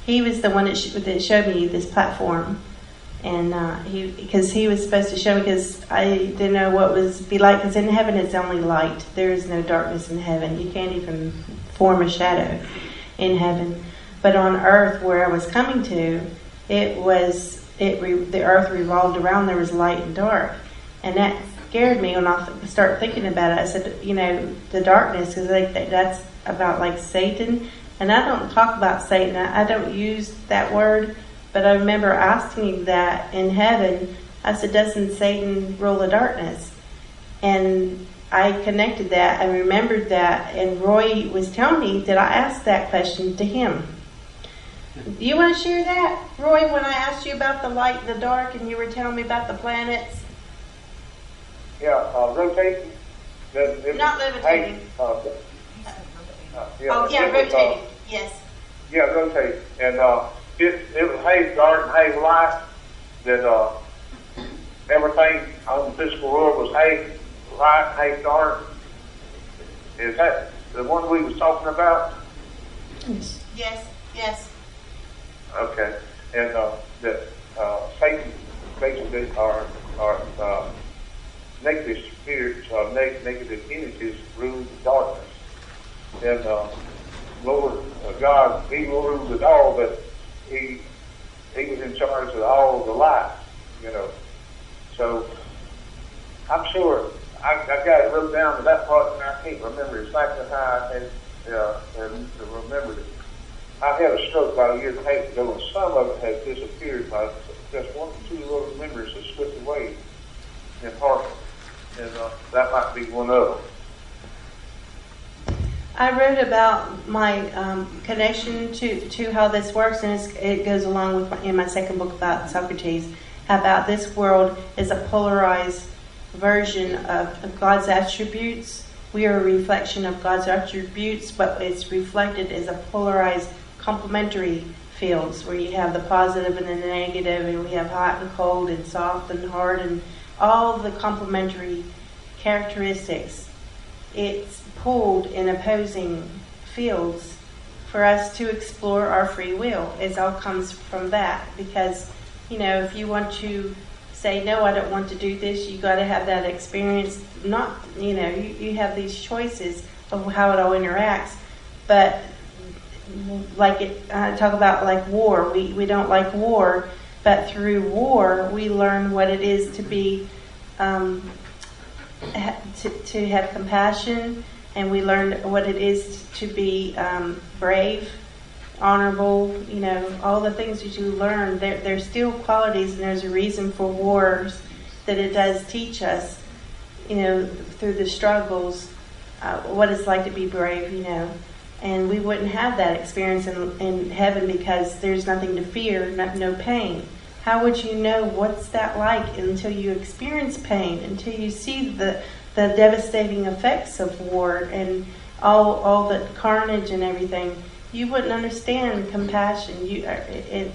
He was the one that showed me this platform, and because he was supposed to show me, because I didn't know what was be like, because in heaven it's only light. There is no darkness in heaven. You can't even form a shadow in heaven. But on earth, where I was coming to, the earth revolved around. There was light and dark, and that scared me when I started thinking about it. I said, the darkness, because that's about like Satan. And I don't talk about Satan. I don't use that word. But I remember asking that in heaven. I said, doesn't Satan rule the darkness? And I connected that. I remembered that. And Roy was telling me that I asked that question to him. Do you want to share that, Roy, when I asked you about the light and the dark and you were telling me about the planets? Yeah, rotating. Not levitating. Rotating. Yes. Yeah, rotating. And it was haze dark and haze light. That everything on the physical world was haze light, haze dark. Is that the one we was talking about? Yes. Okay. And that Satan basically are negative spirits, negative entities rule the darkness. And Lord God, He will rule it all, but He was in charge of all the light, So I'm sure I got it wrote down to that part, and I can't remember exactly how I had remembered it. I had a stroke about a year and a half ago, and some of it has disappeared. But just one or two little memories that slipped away in Hartford, and that might be one of them. I wrote about my connection to how this works, and it goes along with in my second book about Socrates, about this world is a polarized version of God's attributes. We are a reflection of God's attributes, but it's reflected as a polarized complementary fields where you have the positive and the negative, and we have hot and cold and soft and hard and all the complementary characteristics. It's pulled in opposing fields for us to explore our free will. It all comes from that, because, if you want to say, no, I don't want to do this, you got to have that experience. Not, you have these choices of how it all interacts. But I talk about like war. We don't like war, but through war we learn what it is to be to have compassion, and we learn what it is to be brave, honorable, all the things that you learn. There's still qualities, and there's a reason for wars that it does teach us, through the struggles, what it's like to be brave, And we wouldn't have that experience in heaven because there's nothing to fear, no pain. How would you know what's that like until you experience pain, until you see the devastating effects of war and all the carnage and everything? You wouldn't understand compassion.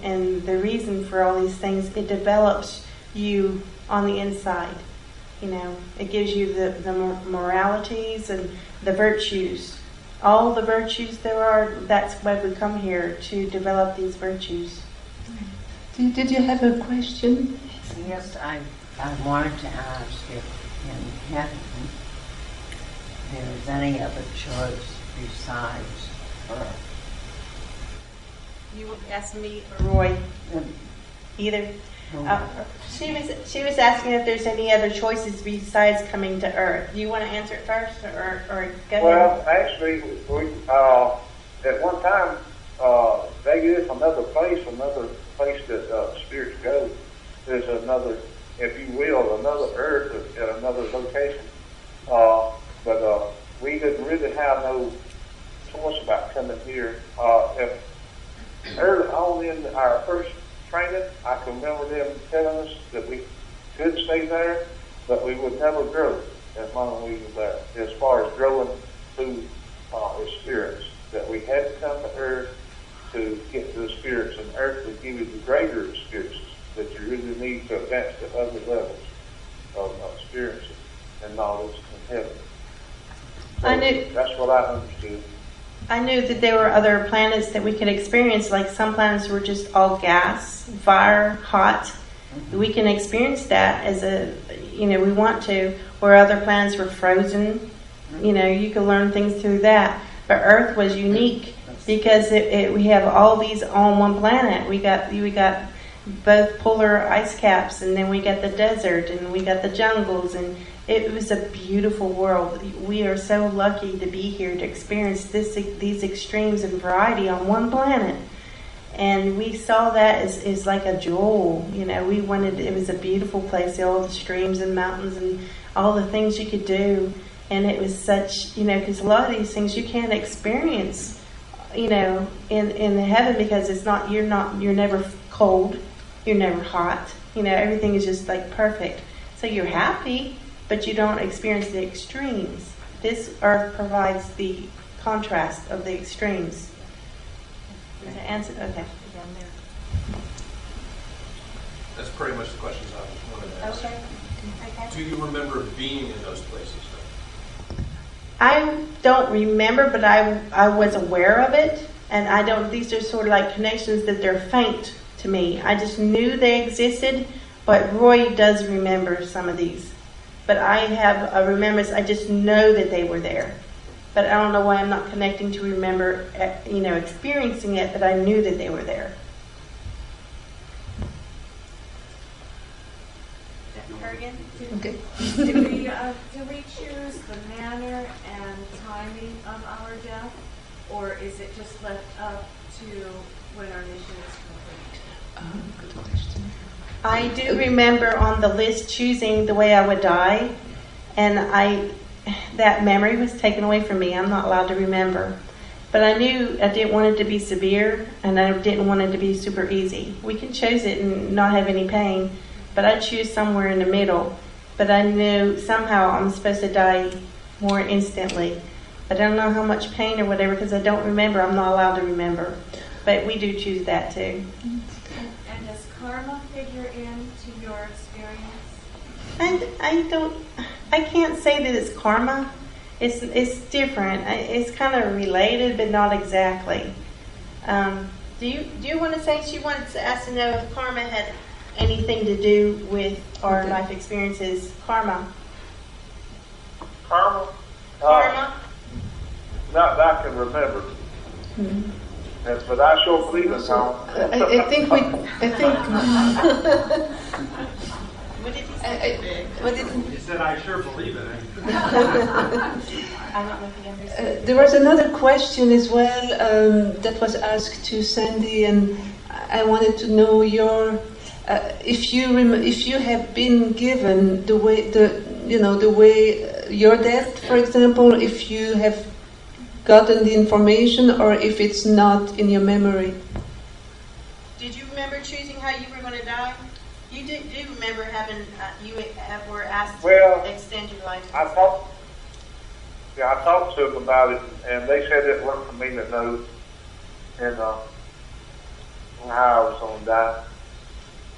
And the reason for all these things, it develops you on the inside. It gives you the moralities and the virtues. All the virtues there are, that's why we come here, to develop these virtues. Did you have a question? Yes, I wanted to ask if in heaven there's any other choice besides earth. You asked me or Roy? Either. She was asking if there's any other choices besides coming to Earth. Do you want to answer it first, or go ahead? Well, actually, we at one time they is another place that spirits go. There's another, if you will, another Earth at another location. But we didn't really have no choice about coming here. If early on in our first training, I can remember them telling us that we could stay there, but we would never grow as long as we were there. As far as growing through experience, that we had to come to Earth to get to the spirits, and Earth would give you the greater experiences that you really need to advance to other levels of experiences and knowledge in heaven. So that's what I understood. I knew that there were other planets that we could experience, like some planets were just all gas, fire, hot. We can experience that as we want to, where other planets were frozen. You can learn things through that. But Earth was unique because we have all these on one planet. We got both polar ice caps, and then we got the desert, and we got the jungles, and it was a beautiful world. We are so lucky to be here to experience these extremes and variety on one planet. And we saw that as like a jewel. It was a beautiful place, all the streams and mountains and all the things you could do. And it was such, because a lot of these things you can't experience, in the heaven, because you're never cold, you're never hot. Everything is just like perfect. So you're happy, but you don't experience the extremes. This Earth provides the contrast of the extremes. Is that answer? Okay. That's pretty much the questions I wanted to ask. Okay. Do you remember being in those places? I don't remember, but I was aware of it, and these are sort of like connections that they're faint to me. I just knew they existed, but Roy does remember some of these. But I have a remembrance, I just know that they were there. But I don't know why I'm not connecting to remember, experiencing it, but I knew that they were there. her again? Okay. Do we choose the manner and timing of our death, or is it just left up to when our mission is complete? Good question. I do remember on the list choosing the way I would die, and that memory was taken away from me. I'm not allowed to remember. But I knew I didn't want it to be severe, and I didn't want it to be super easy. We can choose it and not have any pain, but I choose somewhere in the middle. But I knew somehow I'm supposed to die more instantly. But I don't know how much pain or whatever, because I don't remember. I'm not allowed to remember. But we do choose that too. And does karma figure into your experience? I can't say that it's karma. It's different. It's kind of related, but not exactly. Do you want to say, she wanted to ask to know if karma had anything to do with our life experiences? Karma. Karma? Karma? Not that I can remember. Mm-hmm. But I sure believe in karma. I think What did he say? He said, I sure believe in it. I don't know if he understood. there was another question as well that was asked to Sandy, and I wanted to know your if you have been given the way your death, for example, if you have gotten the information or if it's not in your memory. Did you remember choosing how you were going to die? You do remember having you were asked to extend your life. I talked to them about it, and they said it wasn't for me to know, and how I was going to die.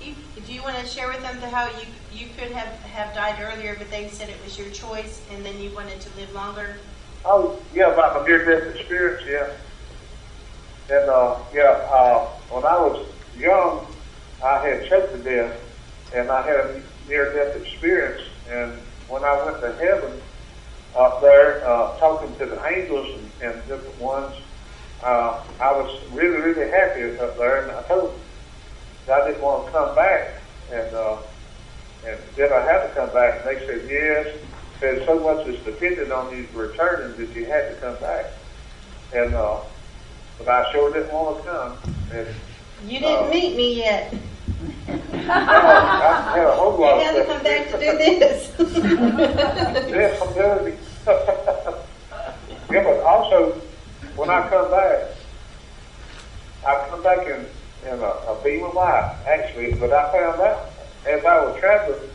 Do you want to share with them how you could have died earlier, but they said it was your choice, and then you wanted to live longer? Oh, yeah, about my near-death experience, yeah. And, when I was young, I had choked to death, and I had a near-death experience. And when I went to heaven up there, talking to the angels and different ones, I was really, really happy up there. And I told them that I didn't want to come back. And did I have to come back? And they said, yes. Said so much is dependent on you returning that you had to come back. And but I sure didn't want to come. And, you didn't meet me yet. I had a whole lot you had to come back to do this. Yes, I'm doing it. Yeah, but also when I come back in a beam of light, actually. But I found out as I was traveling,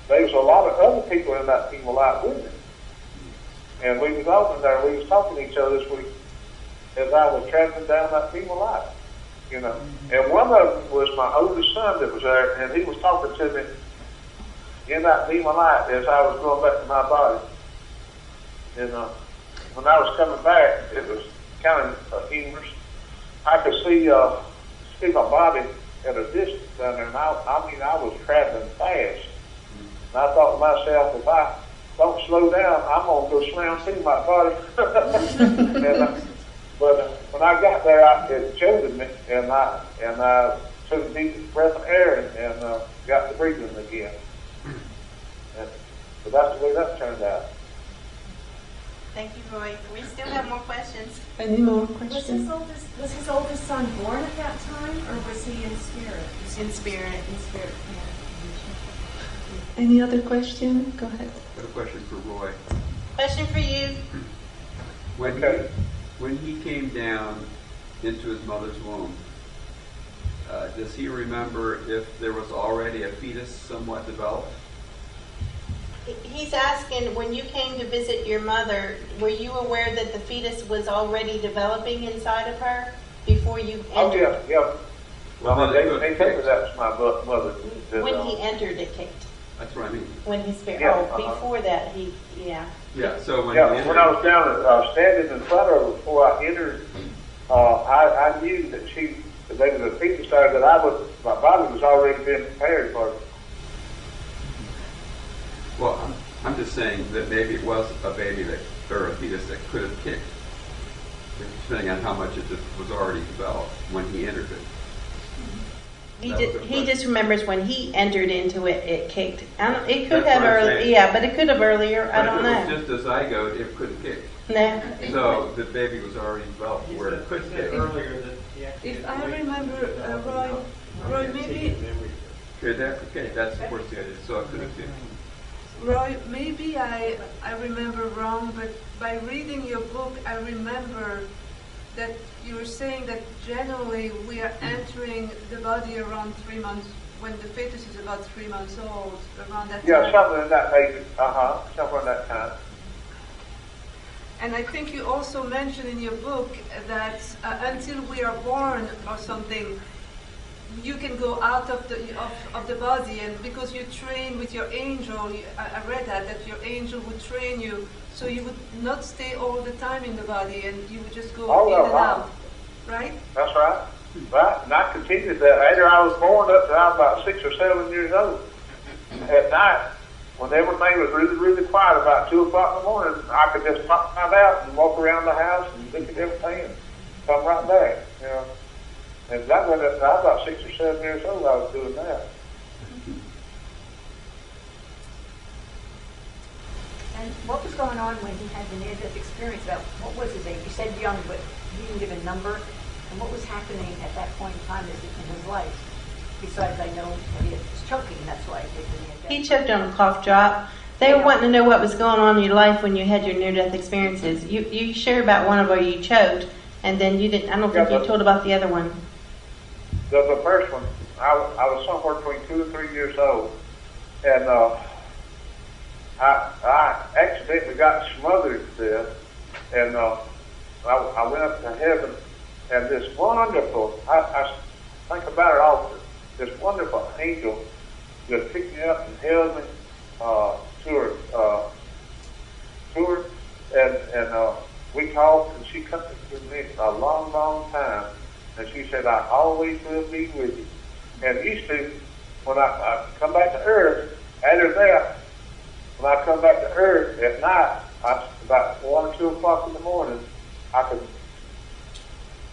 there was a lot of other people in that beam of light with me. And we was all in there, we was talking to each other as I was traveling down that beam of light, And one of them was my oldest son that was there, and he was talking to me in that beam of light as I was going back to my body. And when I was coming back, it was kind of humorous. I could see my body at a distance down there, and I was traveling fast. And I thought to myself, if I don't slow down, I'm going to go slam through my body. But when I got there, it jolted me, and I took a deep breath of air and got to breathing again. But that's the way that turned out. Thank you, Roy. We still have more questions. Any more questions? Was his oldest son born at that time, or was he in spirit? In spirit. In spirit, yeah. Any other question? Go ahead. I have a question for Roy. Question for you. When he came down into his mother's womb, does he remember if there was already a fetus somewhat developed? He's asking, when you came to visit your mother, were you aware that the fetus was already developing inside of her before you entered? Oh, yeah. Well, they told me that's my mother. When he entered, it kicked. That's what I mean. When he spared. Yeah, before that, Yeah, so when when I was down standing in front of her before I entered, I knew that there was a fetus there that my body was already been prepared for. Well, I'm just saying that maybe it was a baby or a fetus that could have kicked, depending on how much it was already developed when he entered it. He just remembers when he entered into it, it kicked. It could That's have what I'm earlier, saying. yeah, but it could have earlier. I don't But know. if it was just a zygote, it couldn't kick. No. So the baby was already developed where it could kick. Earlier that If I remember, Roy, maybe, Okay, that's the worst thing I did. So I could have kicked. Roy, maybe I remember wrong, but by reading your book, I remember that you were saying that generally we are entering the body around 3 months, when the fetus is about 3 months old, around that time. Yeah, something in that age. Somewhere in that time. And I think you also mentioned in your book that until we are born or something, you can go out of the body, and because you train with your angel, I read that your angel would train you, so you would not stay all the time in the body, and you would just go in and out, right? That's right. Right, and I continued that after I was born up to I was about 6 or 7 years old. At night, when everything was really, really quiet, about 2 o'clock in the morning, I could just pop my out and walk around the house and look at everything and come right back, you know. And that was I was about 6 or 7 years old. I was doing that. And what was going on when he had the near-death experience? About what was his age? You said young, but you didn't give a number. And what was happening at that point in time in his life? Besides, I know that he was choking. That's why he did the near-death. He choked on a cough drop. They were wanting to know what was going on in your life when you had your near-death experiences. You shared about one of where you choked, and then you didn't. I don't think you told about the other one. The first one, I was somewhere between 2 and 3 years old, and I accidentally got smothered to death, and I went up to heaven, and this wonderful, I think about it often, this wonderful angel just picked me up and held me to her, and we talked, and she comforted me a long, long time. And she said, I always will be with you. And used to, when I come back to earth, after that, when I come back to earth at night, about 1 or 2 o'clock in the morning, I could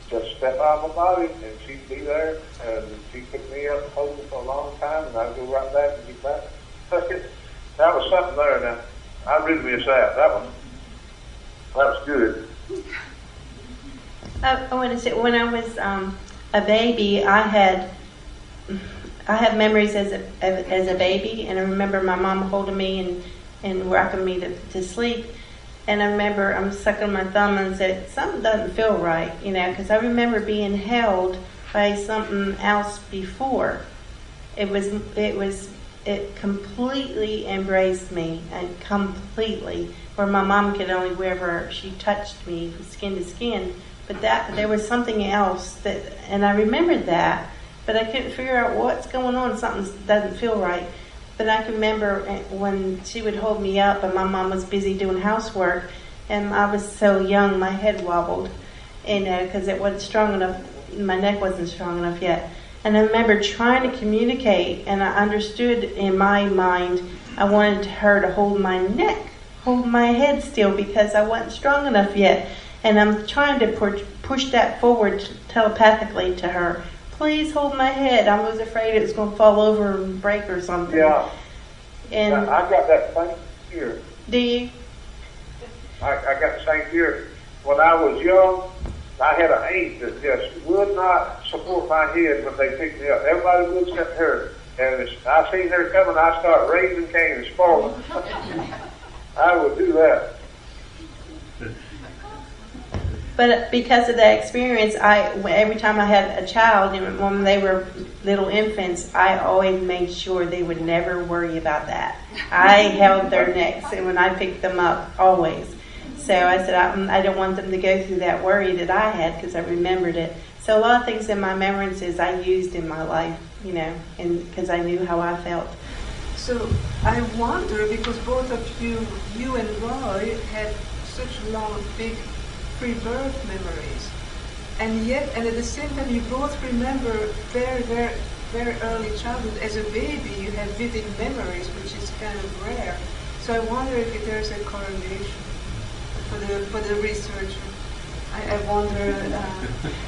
just step out of my body and she'd be there, and she'd pick me up and hold me for a long time, and I'd go right back and get back. That was something there now. I really miss that. That was good. I want to say, when I was a baby, I have memories as a baby, and I remember my mom holding me and rocking me to sleep. And I remember I'm sucking my thumb and said, something doesn't feel right, you know, because I remember being held by something else before. It completely embraced me, and completely, where my mom could only, wherever she touched me, skin to skin. But there was something else and I remembered that, but I couldn't figure out what's going on. Something doesn't feel right. But I can remember when she would hold me up, and my mom was busy doing housework, and I was so young, my head wobbled, you know, because it wasn't strong enough. My neck wasn't strong enough yet. And I remember trying to communicate, and I understood in my mind, I wanted her to hold my neck, hold my head still, because I wasn't strong enough yet. And I'm trying to push that forward telepathically to her. Please hold my head. I was afraid it was going to fall over and break or something. Yeah. And I got that same fear. Do you? I got the same fear. When I was young, I had an aunt that just would not support my head when they picked me up. Everybody would except her. And as I seen her coming, I start raising Cain and spoiling. I would do that. But because of that experience, every time I had a child, when they were little infants, I always made sure they would never worry about that. I held their necks, and when I picked them up, always. So I said, I don't want them to go through that worry that I had, because I remembered it. So a lot of things in my remembrances I used in my life, you know, and because I knew how I felt. So I wonder, because both of you and Roy had such long, big pre-birth memories, and at the same time you both remember very, very, very early childhood. As a baby, you have vivid memories, which is kind of rare. So I wonder if there's a correlation for the researcher. I wonder,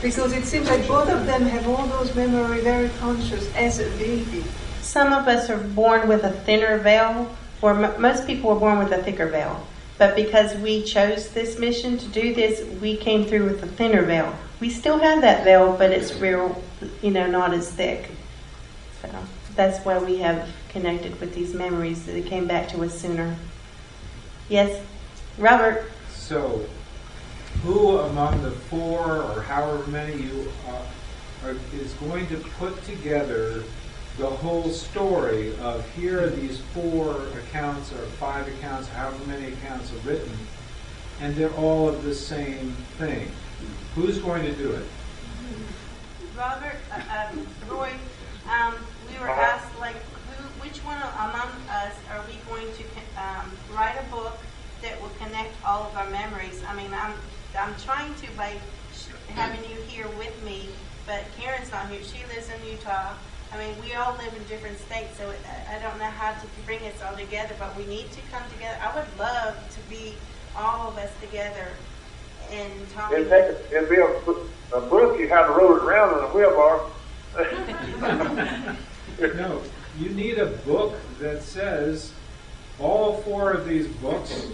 because it seems like both of them have all those memory very conscious as a baby. Some of us are born with a thinner veil, or most people are born with a thicker veil. But because we chose this mission to do this, we came through with a thinner veil. We still have that veil, but it's real, not as thick. So that's why we have connected with these memories that came back to us sooner. Yes, Robert. So, who among the four or however many you is going to put together the whole story of here are these 4 accounts or 5 accounts, however many accounts are written, and they're all of the same thing? Who's going to do it? Robert, Roy, we were asked, which one among us are we going to write a book that will connect all of our memories? I mean, I'm trying to by having you here with me, but Karen's not here. She lives in Utah. I mean, we all live in different states, so I don't know how to bring us all together, but we need to come together. I would love to be all of us together and talk. It'd be a book you had to roll it around in a wheelbarrow. No, you need a book that says all 4 of these books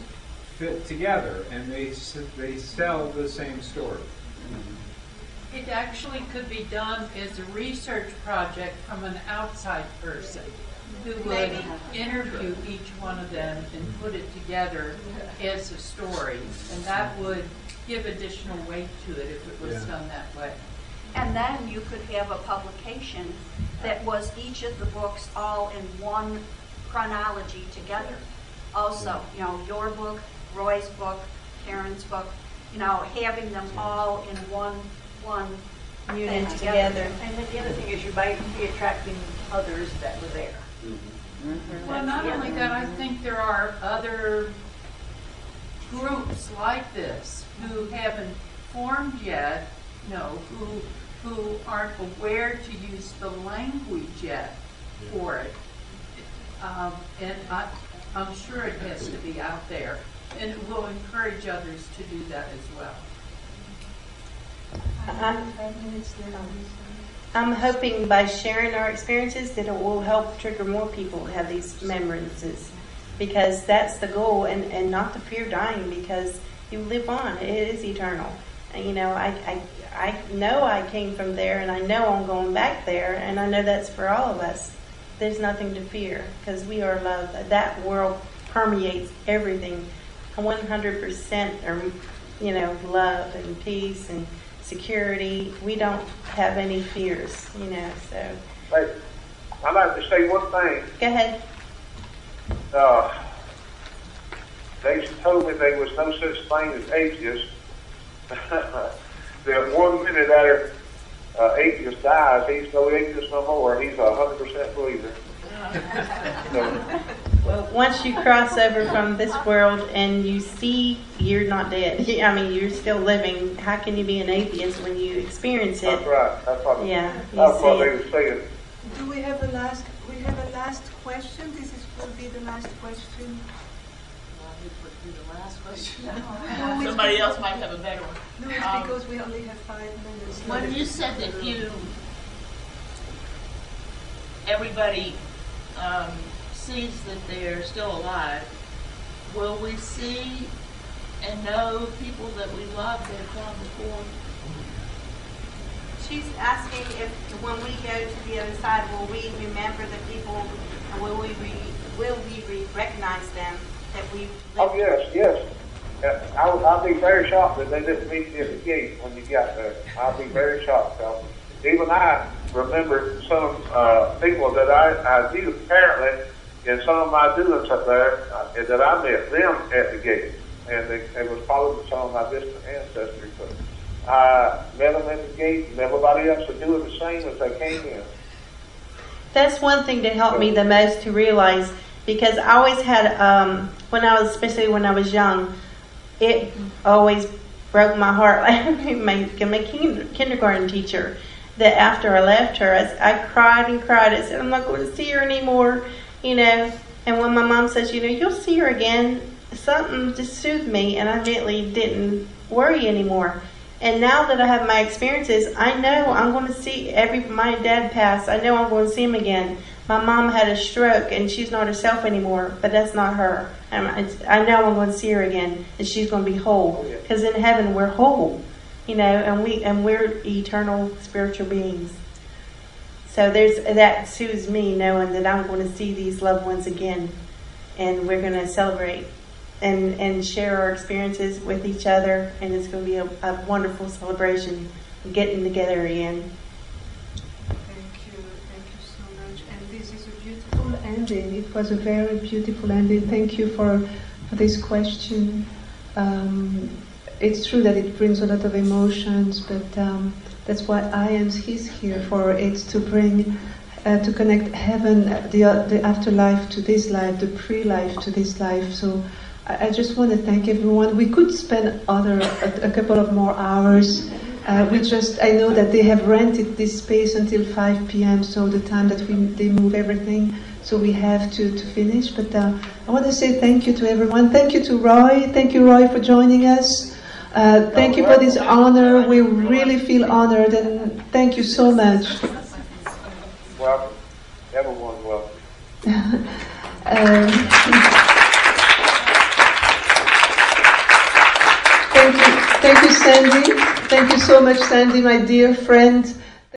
fit together and they tell the same story. It actually could be done as a research project from an outside person who would interview each one of them and put it together as a story. And that would give additional weight to it if it was done that way. And then you could have a publication that was each of the books all in one chronology together. Also, your book, Roy's book, Karen's book, having them all in one unit together. And then the other thing is you might be attracting others that were there. Well, not only that, I think there are other groups like this who haven't formed yet, who aren't aware to use the language yet for it. And I'm sure it has to be out there. And it will encourage others to do that as well. I'm hoping by sharing our experiences that it will help trigger more people to have these remembrances, because that's the goal, and not to fear dying, because you live on. It is eternal. And, I know I came from there, and I know I'm going back there, and I know that's for all of us. There's nothing to fear because we are loved. That world permeates everything. 100% are, love and peace and security. We don't have any fears, so. Hey, I'd like to say one thing. Go ahead. They told me there was no such thing as atheists. That 1 minute after atheist dies, he's no atheist no more. He's 100% believer. Well, once you cross over from this world and you see you're not dead, I mean, you're still living, how can you be an atheist when you experience it? That's right. That's what, yeah, that's what they were saying. Do we have a last question? This will be the last question. The last question. No, Somebody else might have a better one. No, it's because we only have 5 minutes. When you said that everybody sees that they're still alive, will we see and know people that we love that have gone before? She's asking if when we go to the other side, will we remember the people, and will we recognize them that we? Oh yes. I'll be very shocked that they didn't meet you at the gate when you got there. I'll be very shocked. Even I remember some people that I knew apparently in some of my doings up there that I met them at the gate, and they was probably some of my distant ancestors. But I met them at the gate, and everybody else was doing the same as they came in. That's one thing that helped me the most to realize, because I always had, especially when I was young, it always broke my heart. my kindergarten teacher, that after I left her, I cried and cried. I said, I'm not going to see her anymore, And when my mom says, you'll see her again, something just soothed me, and I immediately didn't worry anymore. And now that I have my experiences, I know I'm going to see my dad passed. I know I'm going to see him again. My mom had a stroke and she's not herself anymore, but that's not her. I know I'm going to see her again and she's going to be whole. Because in heaven we're whole, and we're eternal spiritual beings. So that soothes me knowing that I'm going to see these loved ones again, and we're going to celebrate and share our experiences with each other, and it's going to be a wonderful celebration, getting together again. Thank you so much. And this is a beautiful ending. It was a very beautiful ending. Thank you for this question. It's true that it brings a lot of emotions, but that's what IANDS is here for. It's to bring, to connect heaven, the afterlife to this life, the pre-life to this life. So I just want to thank everyone. We could spend a couple of more hours. I know that they have rented this space until 5 p.m., so the time that they move everything, so we have to finish. But I want to say thank you to everyone. Thank you to Roy. Thank you, Roy, for joining us. Thank you for this honor. We really feel honored, and thank you so much. Welcome. Everyone's welcome. Thank you, Sandy. Thank you so much, Sandy, my dear friend.